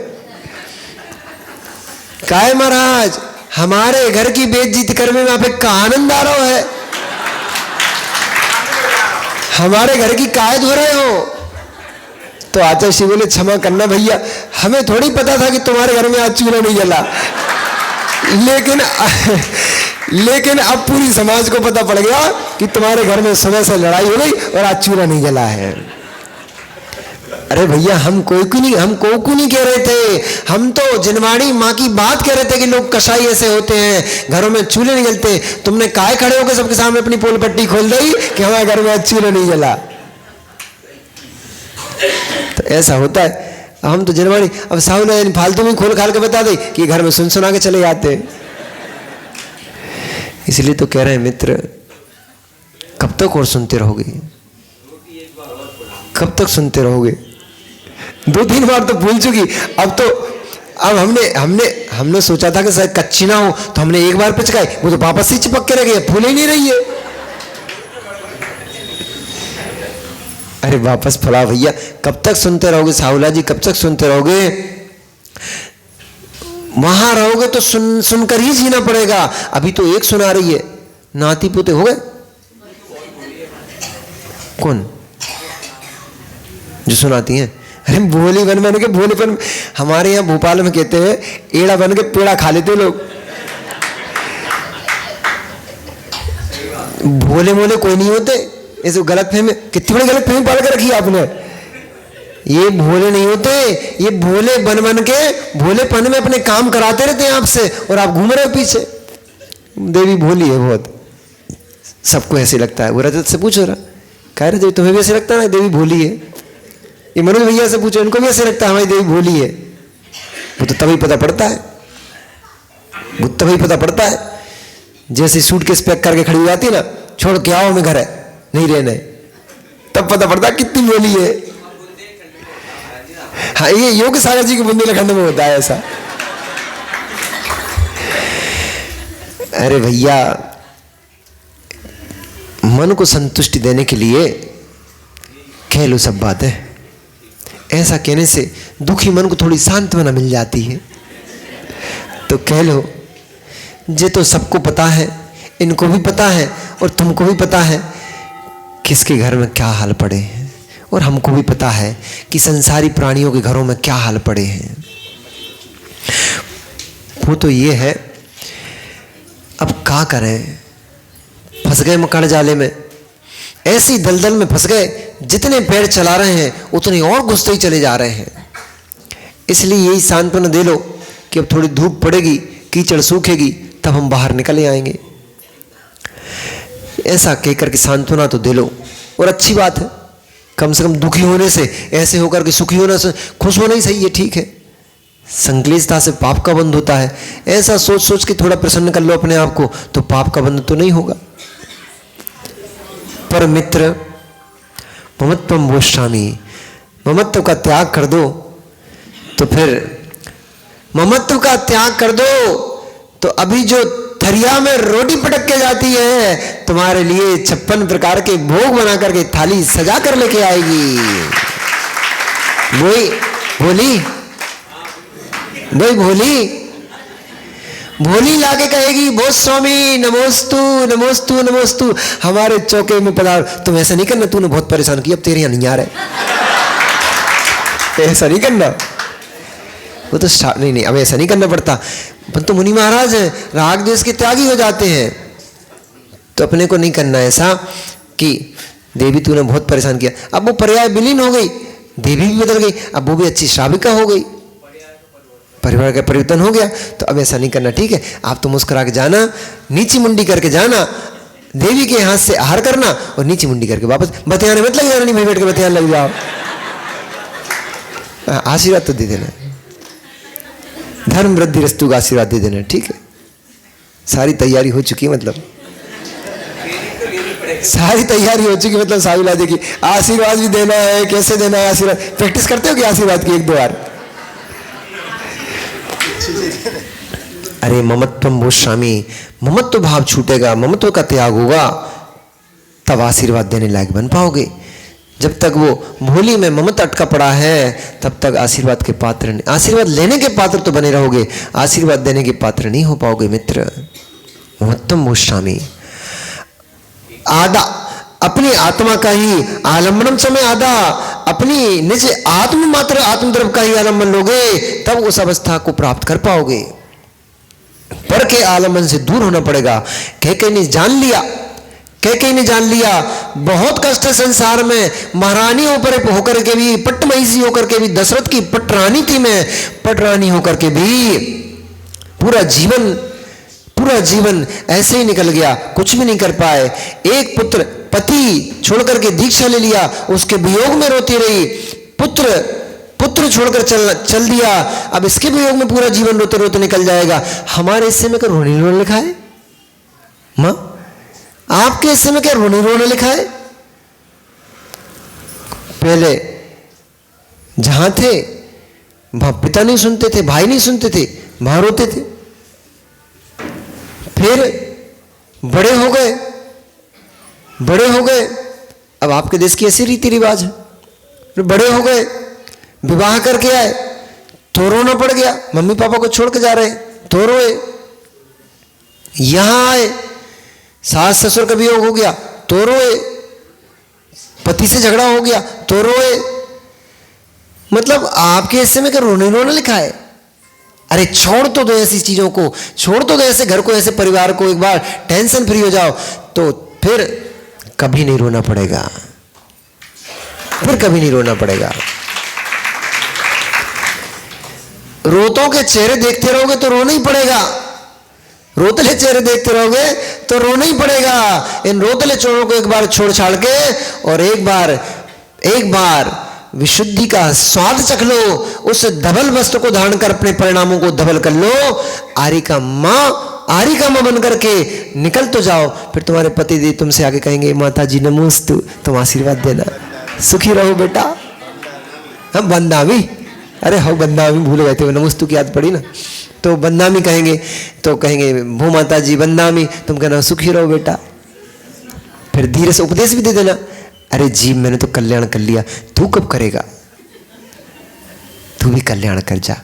काय महाराज हमारे घर की बेइज्जती करने में आप एक का आनंद आ रहा है, हमारे घर की काय धो रहे हो। तो आचार्य श्री बोले, क्षमा करना भैया, हमें थोड़ी पता था कि तुम्हारे घर में आज चूल्हा नहीं जला, लेकिन अब पूरी समाज को पता पड़ गया कि तुम्हारे घर में सुबह से लड़ाई हो गई और आज चूल्हा नहीं जला है। अरे भैया हम कोई को नहीं कह रहे थे, हम तो जिनवाणी माँ की बात कह रहे थे कि लोग कसाई ऐसे होते हैं, घरों में चूल्हे नहीं जलते। तुमने काय खड़े होकर सबके सामने अपनी पोल पट्टी खोल दी कि हमारे घर में आज चूल्हा नहीं जला। तो ऐसा होता है। हम तो जिनवाणी, अब साहब फालतू में खोल खाल के बता दे कि घर में सुन सुना के चले जाते हैं। इसलिए तो कह रहे हैं मित्र, कब तक और सुनते रहोगे, कब तक सुनते रहोगे। 2-3 बार तो फूल चुकी। अब हमने सोचा था कि शायद कच्ची ना हो, तो हमने एक बार पिचकाई, वो तो वापस ही चिपक के रह गई, फूल ही नहीं रही है। अरे वापस फुला भैया, कब तक सुनते रहोगे साहुला जी, कब तक सुनते रहोगे? वहां रहोगे तो सुनकर ही जीना पड़ेगा। अभी तो एक सुना रही है, नाती पोते हो गए। कौन जो सुनाती हैं? अरे भोली बन के, भोलेपन हमारे यहाँ भोपाल में कहते हैं, एड़ा बन के पेड़ा खा लेते लोग। भोले मोले कोई नहीं होते, ऐसे गलत फहमी, कितनी बड़ी गलत फहमी पाल कर रखी आपने। ये भोले नहीं होते, ये भोले बन के भोलेपन में अपने काम कराते रहते हैं आपसे, और आप घूम रहे हो पीछे। देवी भोली है बहुत, सबको ऐसे लगता है। वो रजत से पूछो रहा, कह रहे तुम्हें भी ऐसे लगता है ना देवी भोली है? ये मनोज भैया से पूछो, इनको भी ऐसे लगता है हमारी देवी भोली है? वो तो तभी पता पड़ता है, वो तभी पता पड़ता है। जैसे सूटकेस पैक करके खड़ी हो जाती है ना, छोड़ के आओ मैं घर है नहीं रहना है, तब पता पड़ता कितनी भोली है। हाँ, ये योग सागर जी के बुंदेलखंड में होता है ऐसा। अरे भैया, मन को संतुष्टि देने के लिए कह लो सब बातें। ऐसा कहने से दुखी मन को थोड़ी सांत्वना मिल जाती है। तो कह लो, ये तो सबको पता है, इनको भी पता है और तुमको भी पता है किसके घर में क्या हाल पड़े हैं, और हमको भी पता है कि संसारी प्राणियों के घरों में क्या हाल पड़े हैं। वो तो ये है, अब क्या करें, फंस गए मकड़ जाले में, ऐसी दलदल में फंस गए, जितने पैर चला रहे हैं उतने और घुसते ही चले जा रहे हैं। इसलिए यही सांत्वना दे लो कि अब थोड़ी धूप पड़ेगी, कीचड़ सूखेगी, तब हम बाहर निकले आएंगे। ऐसा कहकर के सांत्वना तो दे लो। और अच्छी बात है, कम से कम दुखी होने से, ऐसे होकर के सुखी होने से, खुश होना ही सही है, ठीक है। संक्लेशता से पाप का बंध होता है। ऐसा सोच सोच के थोड़ा प्रसन्न कर लो अपने आप को, तो पाप का बंध तो नहीं होगा। पर मित्र, ममत्वम वोष्यामि, ममत्व का त्याग कर दो, तो फिर ममत्व का त्याग कर दो तो अभी जो थरिया में रोटी पटक के जाती है, तुम्हारे लिए 56 प्रकार के भोग बना करके थाली सजा कर लेके आएगी। वही भोली, वही भोली भोली लाके कहेगी, भो स्वामी नमोस्तु नमोस्तु नमोस्तु, हमारे चौके में पधार। तुम ऐसा नहीं करना, तूने बहुत परेशान किया, अब तेरे यहाँ नहीं आ रहे। ऐसा नहीं करना, वो तो नहीं, अब ऐसा नहीं करना पड़ता। पर तो मुनि महाराज हैं, राग द्वेष के त्यागी हो जाते हैं, तो अपने को नहीं करना ऐसा कि देवी तूने बहुत परेशान किया। अब वो पर्याय विलीन हो गई, देवी भी बदल गई, अब वो भी अच्छी श्राविका हो गई, परिवार का परिवर्तन हो गया। तो अब ऐसा नहीं करना, ठीक है। आप तो मुस्कुरा के जाना, नीची मुंडी करके जाना, देवी के हाथ से आहार करना और नीची मुंडी करके वापस। बतियाने मत लग जाना, नहीं बैठ के बतियाने लग जाओ। आशीर्वाद तो दे देना, धर्म वृद्धि रस्तु का आशीर्वाद दे देना, ठीक है। सारी तैयारी हो चुकी है, मतलब सारी तैयारी हो चुकी, मतलब साविला जी की आशीर्वाद भी देना है। कैसे देना है आशीर्वाद? प्रैक्टिस करते हो कि आशीर्वाद की 1-2 बार? अरे ममत्वम वोष्यामि, ममत्व भाव छूटेगा, ममत्व का त्याग होगा, तब आशीर्वाद देने लायक बन पाओगे। जब तक वो भोली में ममता अटका पड़ा है, तब तक आशीर्वाद के पात्र नहीं। आशीर्वाद लेने के पात्र तो बने रहोगे, आशीर्वाद देने के पात्र नहीं हो पाओगे मित्र। ममत्वम वोष्यामि, आदा अपनी आत्मा का ही आलम्बनम समय आदा, अपनी निज आत्म मात्र आत्मद्रव का ही आलम्बन लोगे, तब उस अवस्था को प्राप्त कर पाओगे। पर के आलम्बन से दूर होना पड़ेगा। कैकेयी ने जान लिया, कैकेयी ने जान लिया बहुत कष्ट है संसार में। महारानी होकर के भी, पट्टमहिषी होकर के भी, दशरथ की पटरानी थी मैं, पटरानी होकर के भी पूरा जीवन ऐसे ही निकल गया, कुछ भी नहीं कर पाए। एक पुत्र, पति छोड़कर के दीक्षा ले लिया, उसके वियोग में रोती रही, पुत्र छोड़कर चल दिया, अब इसके वियोग में पूरा जीवन रोते रोते निकल जाएगा। हमारे हिस्से में क्या रोने रोने लिखा है? मां, आपके हिस्से में क्या रोने रोने लिखा है? पहले जहां थे वहां पिता नहीं सुनते थे, भाई नहीं सुनते थे, वहां रोते थे। फिर बड़े हो गए, बड़े हो गए, अब आपके देश की ऐसी रीति रिवाज है। फिर बड़े हो गए, विवाह करके आए तो रोना पड़ गया, मम्मी पापा को छोड़ के जा रहे तो रोए। यहां आए, सास ससुर का वियोग हो गया तो रोए, पति से झगड़ा हो गया तो रोए। मतलब आपके हिस्से में क्या रोने रोना लिखा है? अरे छोड़ तो दो ऐसी चीजों को, छोड़ तो दो ऐसे घर को, ऐसे परिवार को। एक बार टेंशन फ्री हो जाओ तो फिर कभी नहीं रोना पड़ेगा, फिर कभी नहीं रोना पड़ेगा। रोतों के चेहरे देखते रहोगे तो रोना ही पड़ेगा, रोतले चेहरे देखते रहोगे तो रोना ही पड़ेगा। इन रोतले चेहरों को एक बार छोड़ छाड़ के और एक बार विशुद्धि का स्वाद चख लो, उस धवल वस्त्र को धारण कर अपने परिणामों को धवल कर लो। आरी का मां बन करके निकल तो जाओ। फिर तुम्हारे पति देव तुमसे आगे कहेंगे, माता जी नमोस्तु, तुम आशीर्वाद देना, सुखी रहो बेटा। हम बंदामी, अरे हो बंदामी भूल गए थे, नमोस्तु की याद पड़ी ना, तो बंदामी कहेंगे तो कहेंगे भू माता जी बंदामी, तुम कहना सुखी रहो बेटा। फिर धीरे से उपदेश भी दे देना, अरे जी मैंने तो कल्याण कर लिया, तू कब करेगा, तू भी कल्याण कर जा।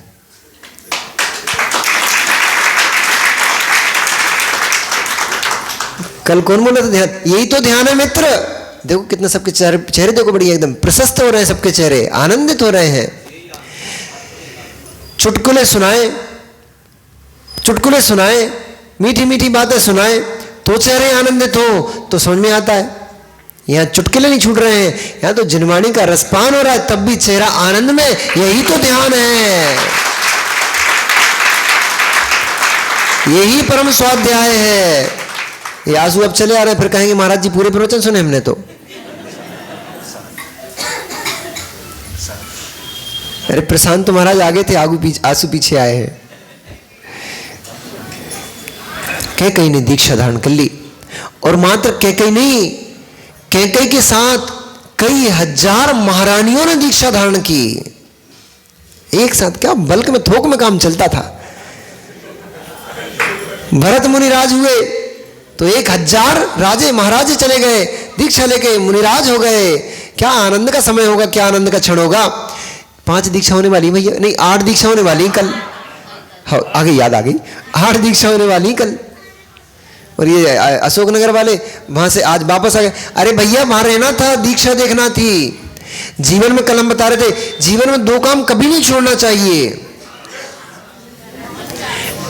कल कौन बोला था ध्यान, यही तो ध्यान है मित्र। देखो कितना सबके चेहरे देखो बढ़िया एकदम प्रशस्त हो रहे हैं, सबके चेहरे आनंदित हो रहे हैं। चुटकुले सुनाए, मीठी मीठी बातें सुनाए तो चेहरे आनंदित हो, तो समझ में आता है। यहाँ चुटकुले नहीं छूट रहे हैं, यहाँ तो जिनवाणी का रसपान हो रहा है, तब भी चेहरा आनंद में। यही तो ध्यान है, यही परम स्वाध्याय है। ये आंसू अब चले आ रहे हैं, फिर कहेंगे महाराज जी पूरे प्रवचन सुने हमने तो। अरे प्रशांत महाराज आगे थे, आंसू पीछे आए हैं। कैकेयी ने दीक्षा धारण कर ली, और मात्र कैकेयी नहीं, कैकेयी के साथ कई हजार महारानियों ने दीक्षा धारण की एक साथ। क्या बल्क में, थोक में काम चलता था। भरत मुनिराज हुए तो 1000 राजे महाराजे चले गए, दीक्षा लेके मुनिराज हो गए। क्या आनंद का समय होगा, क्या आनंद का क्षण होगा। 5 दीक्षा होने वाली भैया, नहीं 8 दीक्षा होने वाली कल। हाँ आ गई, याद आ गई, 8 दीक्षा होने वाली कल। और ये अशोकनगर वाले वहां से आज वापस आ गए। अरे भैया वहां रहना था, दीक्षा देखना थी। जीवन में कल हम बता रहे थे, जीवन में 2 काम कभी नहीं छोड़ना चाहिए।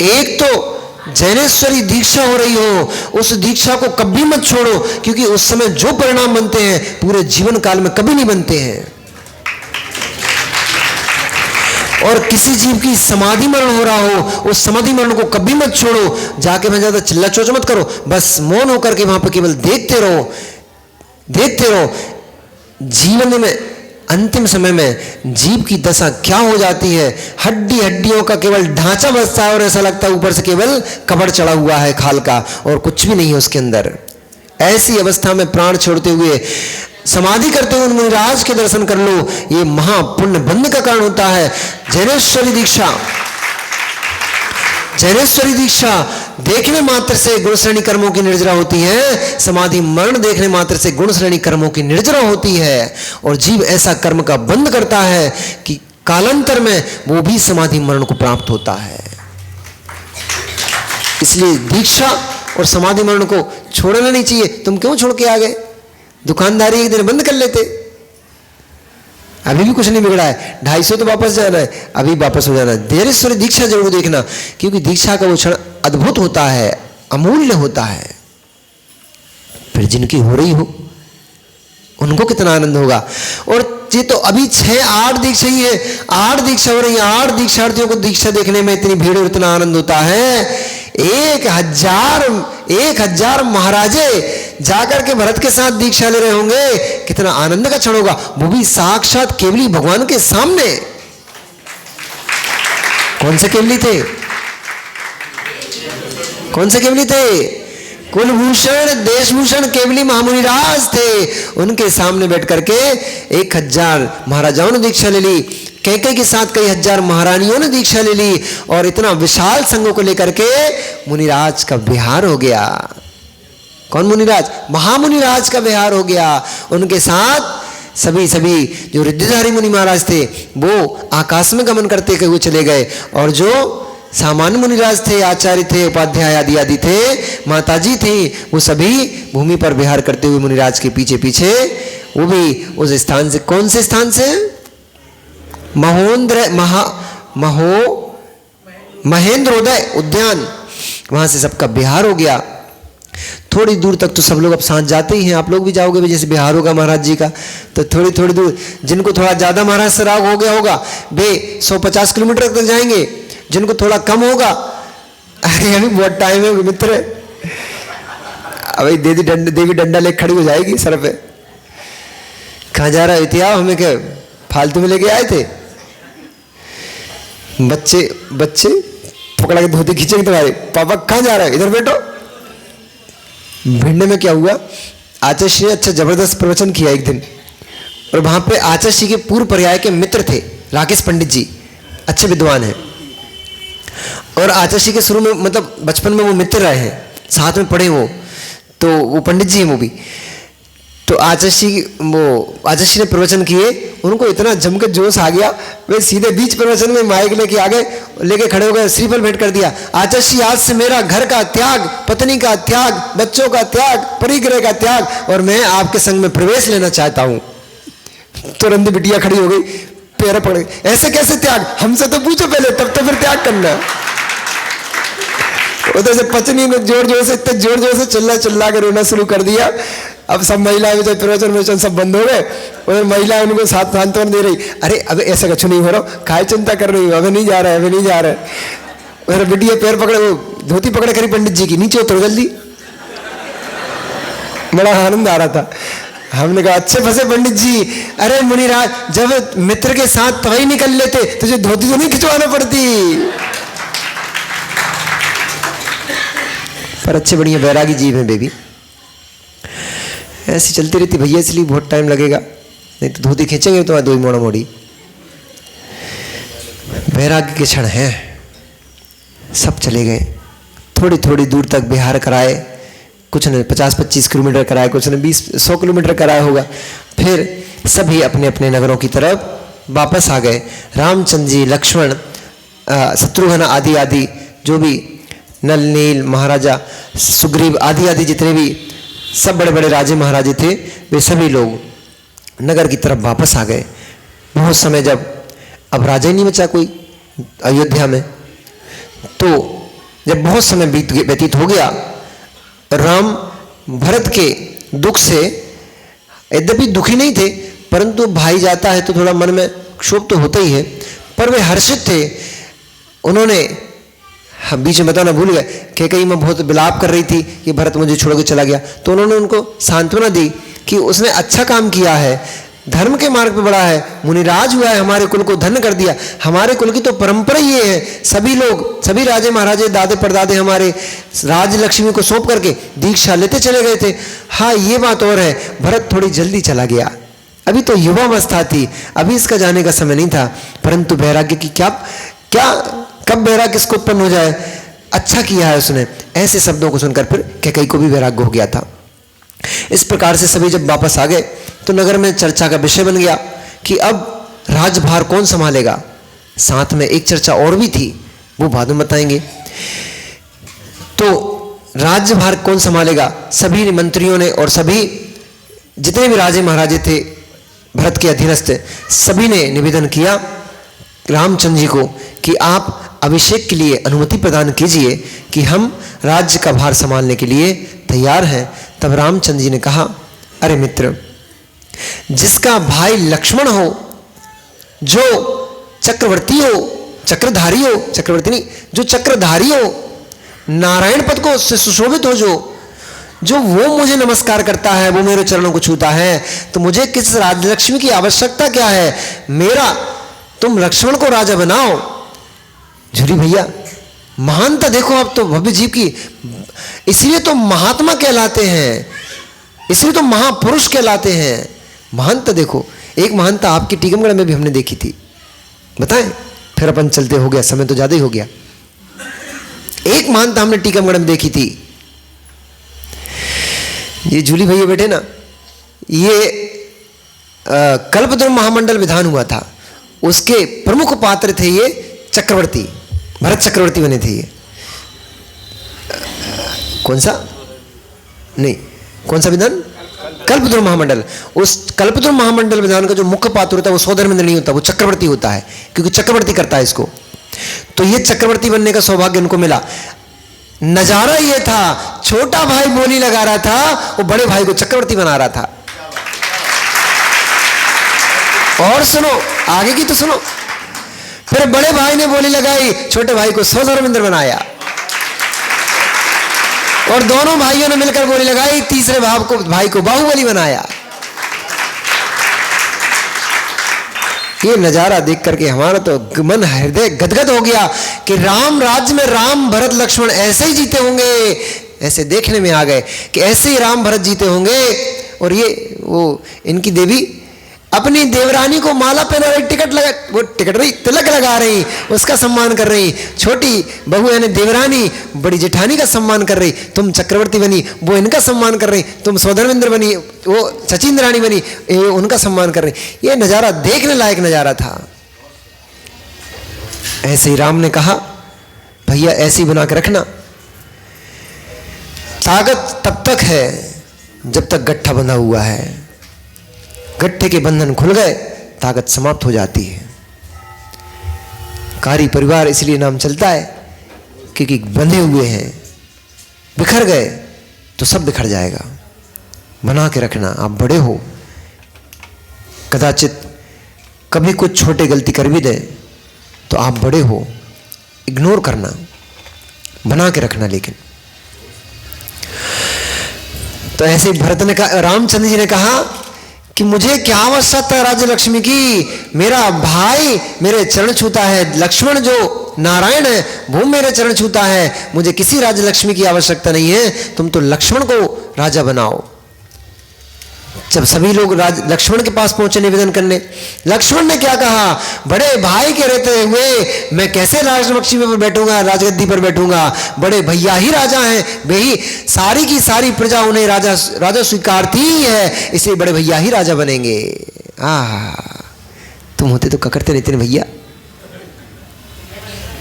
एक तो जैनेश्वरी दीक्षा हो रही हो, उस दीक्षा को कभी मत छोड़ो, क्योंकि उस समय जो परिणाम बनते हैं पूरे जीवन काल में कभी नहीं बनते हैं। और किसी जीव की समाधि मरण हो रहा हो, उस समाधि मरण को कभी मत छोड़ो। जाके मैं ज्यादा चिल्ला चोच मत करो, बस मौन होकर के वहां पर केवल देखते रहो, देखते रहो। जीवन में अंतिम समय में जीव की दशा क्या हो जाती है, हड्डियों का केवल ढांचा बचता है और ऐसा लगता है ऊपर से केवल कपड़ चढ़ा हुआ है खाल का, और कुछ भी नहीं है उसके अंदर। ऐसी अवस्था में प्राण छोड़ते हुए, समाधि करते हुए मुनिराज के दर्शन कर लो, ये महापुण्य बंध का कारण होता है। जैनेश्वरी दीक्षा देखने मात्र से गुण श्रेणी कर्मों की निर्जरा होती है, समाधि मरण देखने मात्र से गुण श्रेणी कर्मों की निर्जरा होती है। और जीव ऐसा कर्म का बंध करता है कि कालांतर में वो भी समाधि मरण को प्राप्त होता है। इसलिए दीक्षा और समाधि मरण को छोड़ना नहीं चाहिए। तुम क्यों छोड़ के आ गए? दुकानदारी एक दिन बंद कर लेते, अभी भी कुछ नहीं बिगड़ा है। 250 तो वापस जाना है, अभी वापस हो जाना है। जैनेश्वरी दीक्षा जरूर देखना, क्योंकि दीक्षा का वो क्षण अद्भुत होता है, अमूल्य होता है। फिर जिनकी हो रही हो उनको कितना आनंद होगा। और ये तो अभी 6-8 दीक्षा ही है, 8 दीक्षा हो रही है। 8 दीक्षार्थियों को दीक्षा देखने में इतनी भीड़ और इतना आनंद होता है। 1000 महाराजे जाकर के भरत के साथ दीक्षा ले रहे होंगे, कितना आनंद का क्षण होगा। वो भी साक्षात केवली भगवान के सामने। कौन से केवली थे? कौन से केवली थे? कुलभूषण देशभूषण केवली महामुनिराज थे, उनके सामने बैठ करके 1000 महाराजाओं ने दीक्षा ले ली, कैकेयी के साथ कई हजार महारानियों ने दीक्षा ले ली, और इतना विशाल संघ को लेकर के मुनिराज का विहार हो गया। कौन मुनिराज? महामुनिराज का विहार हो गया। उनके साथ सभी जो रिद्धिधारी मुनि महाराज थे वो आकाश में गमन करते हुए चले गए, और जो सामान्य मुनिराज थे, आचार्य थे, उपाध्याय आदि आदि थे, माताजी थी, वो सभी भूमि पर विहार करते हुए मुनिराज के पीछे पीछे, वो भी उस स्थान से, कौन से स्थान से? महेंद्रोदय उद्यान, वहां से सबका बिहार हो गया। थोड़ी दूर तक तो सब लोग अब साथ जाते ही हैं, आप लोग भी जाओगे भी, जैसे बिहार होगा महाराज जी का, तो थोड़ी दूर, जिनको थोड़ा ज्यादा महाराज से राग हो गया होगा वे 150 किलोमीटर तक जाएंगे, जिनको थोड़ा कम होगा, अरे अभी बहुत टाइम है मित्र, अभी देवी डंडा लेके खड़ी हो जाएगी सर पे। कहाँ जा रहा है? हमें क्या फालतू में लेके आए थे? बच्चे पकड़ा के धोती खींचेंगे तुम्हारे, पापा कहाँ जा रहा है? इधर बैठो। भिंड में क्या हुआ, आचार्य श्री ने अच्छा जबरदस्त प्रवचन किया एक दिन, और वहां पे आचार्य श्री के पूर्व पर्याय के मित्र थे राकेश पंडित जी, अच्छे विद्वान हैं, और आचार्य श्री के शुरू में मतलब बचपन में वो मित्र रहे हैं, साथ में पढ़े तो वो पंडित जी हैं वो भी। तो आचार्य श्री ने प्रवचन किए, उनको इतना जमकर जोश आ गया, वे सीधे बीच प्रवचन में माइक लेके आ गए, लेके खड़े हो गए, श्रीफल भेंट कर दिया। आचार्य श्री, आज से मेरा घर का त्याग, पत्नी का त्याग, बच्चों का त्याग, परिग्रह का त्याग, और मैं आपके संग में प्रवेश लेना चाहता हूं। तुरंत बिटिया खड़ी हो गई, पैर पकड़ गई, ऐसे कैसे त्याग? हमसे तो पूछो पहले, तब तो फिर त्याग करना। उधर से पत्नी ने जोर जोर से चिल्ला के रोना शुरू कर दिया। अब सब महिलाएं जो प्रवचन सब बंद हो गए, और महिलाएं उनको साथ सांत्वना दे रही, अरे अब ऐसा कुछ नहीं हो रहा, काय चिंता कर रही हो, अबे नहीं जा रहा है। और बिटिया पैर पकड़े, वो धोती पकड़े करी पंडित जी की, नीचे उतर जल्दी। बड़ा आनंद आ रहा था। हमने कहा अच्छे फंसे पंडित जी, अरे मुनिराज जब मित्र के साथ तभी निकल लेते, तुझे धोती तो नहीं खिंचवाना पड़ती। पर अच्छे बढ़िया बैरागी जीव है बेबी, ऐसी चलती रहती भैया, इसलिए बहुत टाइम लगेगा, नहीं तो धोती खींचेंगे तो दो ही मोड़ा मोड़ी। बैराग्य के क्षण हैं। सब चले गए, थोड़ी दूर तक बिहार कराए, कुछ ने 50-25 किलोमीटर कराए, कुछ ने 20-100 किलोमीटर कराया होगा। फिर सभी अपने अपने नगरों की तरफ वापस आ गए। रामचंद्र जी, लक्ष्मण, शत्रुघ्न आदि आदि जो भी नल नील महाराजा सुग्रीव आदि आदि जितने भी सब बड़े बड़े राजे महाराजे थे, वे सभी लोग नगर की तरफ वापस आ गए। बहुत समय जब अब राजा ही नहीं बचा कोई अयोध्या में, तो जब बहुत समय व्यतीत हो गया, राम भरत के दुख से यद्यपि दुखी नहीं थे, परंतु भाई जाता है तो थोड़ा मन में क्षोभ तो होता ही है, पर वे हर्षित थे। उन्होंने बीच में बताना भूल गए, कैकेयी में बहुत विलाप कर रही थी कि भरत मुझे छोड़ के चला गया, तो उन्होंने उनको सांत्वना दी कि उसने अच्छा काम किया है, धर्म के मार्ग पे बढ़ा है, मुनिराज हुआ है, हमारे कुल को धन्य कर दिया। हमारे कुल की तो परंपरा ये है, सभी लोग, सभी राजे महाराजे, दादे परदादे हमारे राज लक्ष्मी को सौंप करके दीक्षा लेते चले गए थे। हाँ, ये बात और है, भरत थोड़ी जल्दी चला गया, अभी तो युवावस्था थी, अभी इसका जाने का समय नहीं था, परंतु वैराग्य की क्या कब वैराग्य किसको उत्पन्न हो जाए, अच्छा किया है उसने। ऐसे शब्दों को सुनकर फिर कैकेयी को भी वैराग्य हो गया था। इस प्रकार से सभी जब वापस आ गए तो नगर में चर्चा का विषय बन गया कि अब राजभार कौन संभालेगा। साथ में एक चर्चा और भी थी, वो बाद में बताएंगे। तो राज्यभार कौन संभालेगा, सभी मंत्रियों ने और सभी जितने भी राजे महाराजे थे भरत के अधीनस्थ, सभी ने निवेदन किया रामचंद्र जी को कि आप अभिषेक के लिए अनुमति प्रदान कीजिए कि हम राज्य का भार संभालने के लिए तैयार हैं। तब रामचंद्र जी ने कहा, अरे मित्र, जिसका भाई लक्ष्मण हो, जो चक्रवर्ती हो, चक्रधारी हो, चक्रवर्ती नहीं, जो चक्रधारी हो, नारायण पद को उससे सुशोभित हो, जो वो मुझे नमस्कार करता है, वो मेरे चरणों को छूता है, तो मुझे किस राजलक्ष्मी की आवश्यकता क्या है। मेरा तुम लक्ष्मण को राजा बनाओ। झूरी भैया, महानता देखो आप तो भव्य जीव की, इसलिए तो महात्मा कहलाते हैं, इसलिए तो महापुरुष कहलाते हैं। महानता देखो, एक महानता आपकी टीकमगढ़ में भी हमने देखी थी, बताएं, फिर अपन चलते हो गया, समय तो ज्यादा ही हो गया। एक महानता हमने टीकमगढ़ में देखी थी, ये जूली भैया बैठे ना, ये कल्पद्रुम महामंडल विधान हुआ था, उसके प्रमुख पात्र थे ये चक्रवर्ती, भरत चक्रवर्ती बने थे ये। कौन सा, नहीं, कौन सा विधान? कल्पद्रुम महामंडल। उस कल्पद्रुम महामंडल विधान का जो मुख्य पात्र होता है वो सौधर्मेंद्र नहीं होता, वो चक्रवर्ती होता है, क्योंकि चक्रवर्ती करता है इसको। तो ये चक्रवर्ती बनने का सौभाग्य उनको मिला। नजारा ये था, छोटा भाई बोली लगा रहा था, वो बड़े भाई को चक्रवर्ती बना रहा था। और सुनो, आगे की तो सुनो, फिर बड़े भाई ने बोली लगाई, छोटे भाई को सौधर्मेंद्र बनाया, और दोनों भाइयों ने मिलकर बोली लगाई, तीसरे भाई को बाहुबली बनाया। ये नजारा देख करके हमारा तो मन हृदय गदगद हो गया कि राम राज्य में राम भरत लक्ष्मण ऐसे ही जीते होंगे। ऐसे देखने में आ गए कि ऐसे ही राम भरत जीते होंगे। और ये वो इनकी देवी अपनी देवरानी को माला पहना रही, टिकट लगा, वो टिकट रही, तिलक लगा रही, उसका सम्मान कर रही। छोटी बहू यानी देवरानी बड़ी जेठानी का सम्मान कर रही, तुम चक्रवर्ती बनी, वो इनका सम्मान कर रही, तुम सौधर्मेंद्र बनी, वो सचिंद्राणी बनी, उनका सम्मान कर रही। ये नजारा देखने लायक नजारा था। ऐसे ही राम ने कहा, भैया ऐसे ही बना के रखना, ताकत तब तक है जब तक गट्ठा बंधा हुआ है, गट्ठे के बंधन खुल गए ताकत समाप्त हो जाती है। कारी परिवार इसलिए नाम चलता है क्योंकि बंधे हुए हैं, बिखर गए तो सब बिखर जाएगा। बना के रखना, आप बड़े हो, कदाचित कभी कुछ छोटे गलती कर भी दें तो आप बड़े हो, इग्नोर करना, बना के रखना। लेकिन तो ऐसे भरत ने कहा, रामचंद्र जी ने कहा कि मुझे क्या आवश्यकता है राज्य लक्ष्मी की, मेरा भाई मेरे चरण छूता है, लक्ष्मण जो नारायण है वो मेरे चरण छूता है, मुझे किसी राज्य लक्ष्मी की आवश्यकता नहीं है, तुम तो लक्ष्मण को राजा बनाओ। जब सभी लोग लक्ष्मण के पास पहुंचे निवेदन करने, लक्ष्मण ने क्या कहा, बड़े भाई के रहते हुए मैं कैसे राजपक्षी पर बैठूंगा, राजगद्दी पर बैठूंगा, बड़े भैया ही राजा हैं, वे ही सारी की सारी प्रजा उन्हें राजा स्वीकारती ही है, इसलिए बड़े भैया ही राजा बनेंगे। तुम होते तो क्या करते रहते भैया।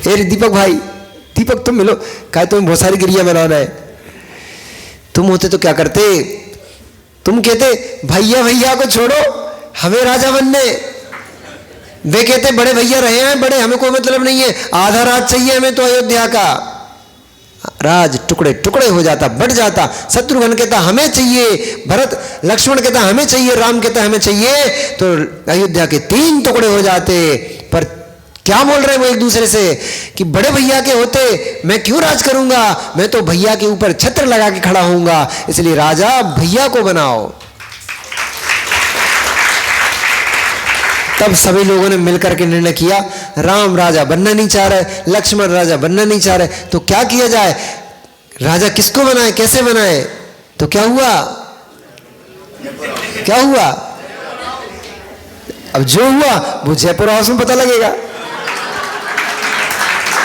दीपक भाई, दीपक तुम मिलो, कहा तुम्हें बहुत सारी गिरिया बनाना है, तुम होते तो क्या करते, तुम कहते भैया भैया को छोड़ो हमें राजा बनने, वे कहते बड़े भैया रहे हैं बड़े, हमें कोई मतलब नहीं है, आधा राज चाहिए हमें तो अयोध्या का। राज टुकड़े टुकड़े हो जाता, बढ़ जाता। शत्रुघ्न कहता हमें चाहिए, भरत लक्ष्मण कहता हमें चाहिए, राम कहता हमें चाहिए, तो अयोध्या के 3 टुकड़े हो जाते। पर क्या बोल रहे हैं वो एक दूसरे से कि बड़े भैया के होते मैं क्यों राज करूंगा, मैं तो भैया के ऊपर छत्र लगा के खड़ा होऊंगा, इसलिए राजा भैया को बनाओ। तब सभी लोगों ने मिलकर के निर्णय किया, राम राजा बनना नहीं चाह रहे, लक्ष्मण राजा बनना नहीं चाह रहे, तो क्या किया जाए, राजा किसको बनाए, कैसे बनाए। तो क्या हुआ, क्या हुआ, अब जो हुआ वो जयपुर हाउस में पता लगेगा।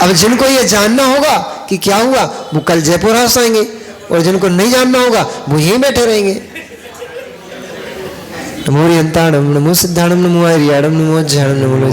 अब जिनको ये जानना होगा कि क्या हुआ वो कल जयपुर हाउस आएंगे, और जिनको नहीं जानना होगा वो यहीं बैठे रहेंगे। नमो हरिहंताणम, नमो सिद्धाणम, नमो हरियाणम, नमो ज्ञानम, नमो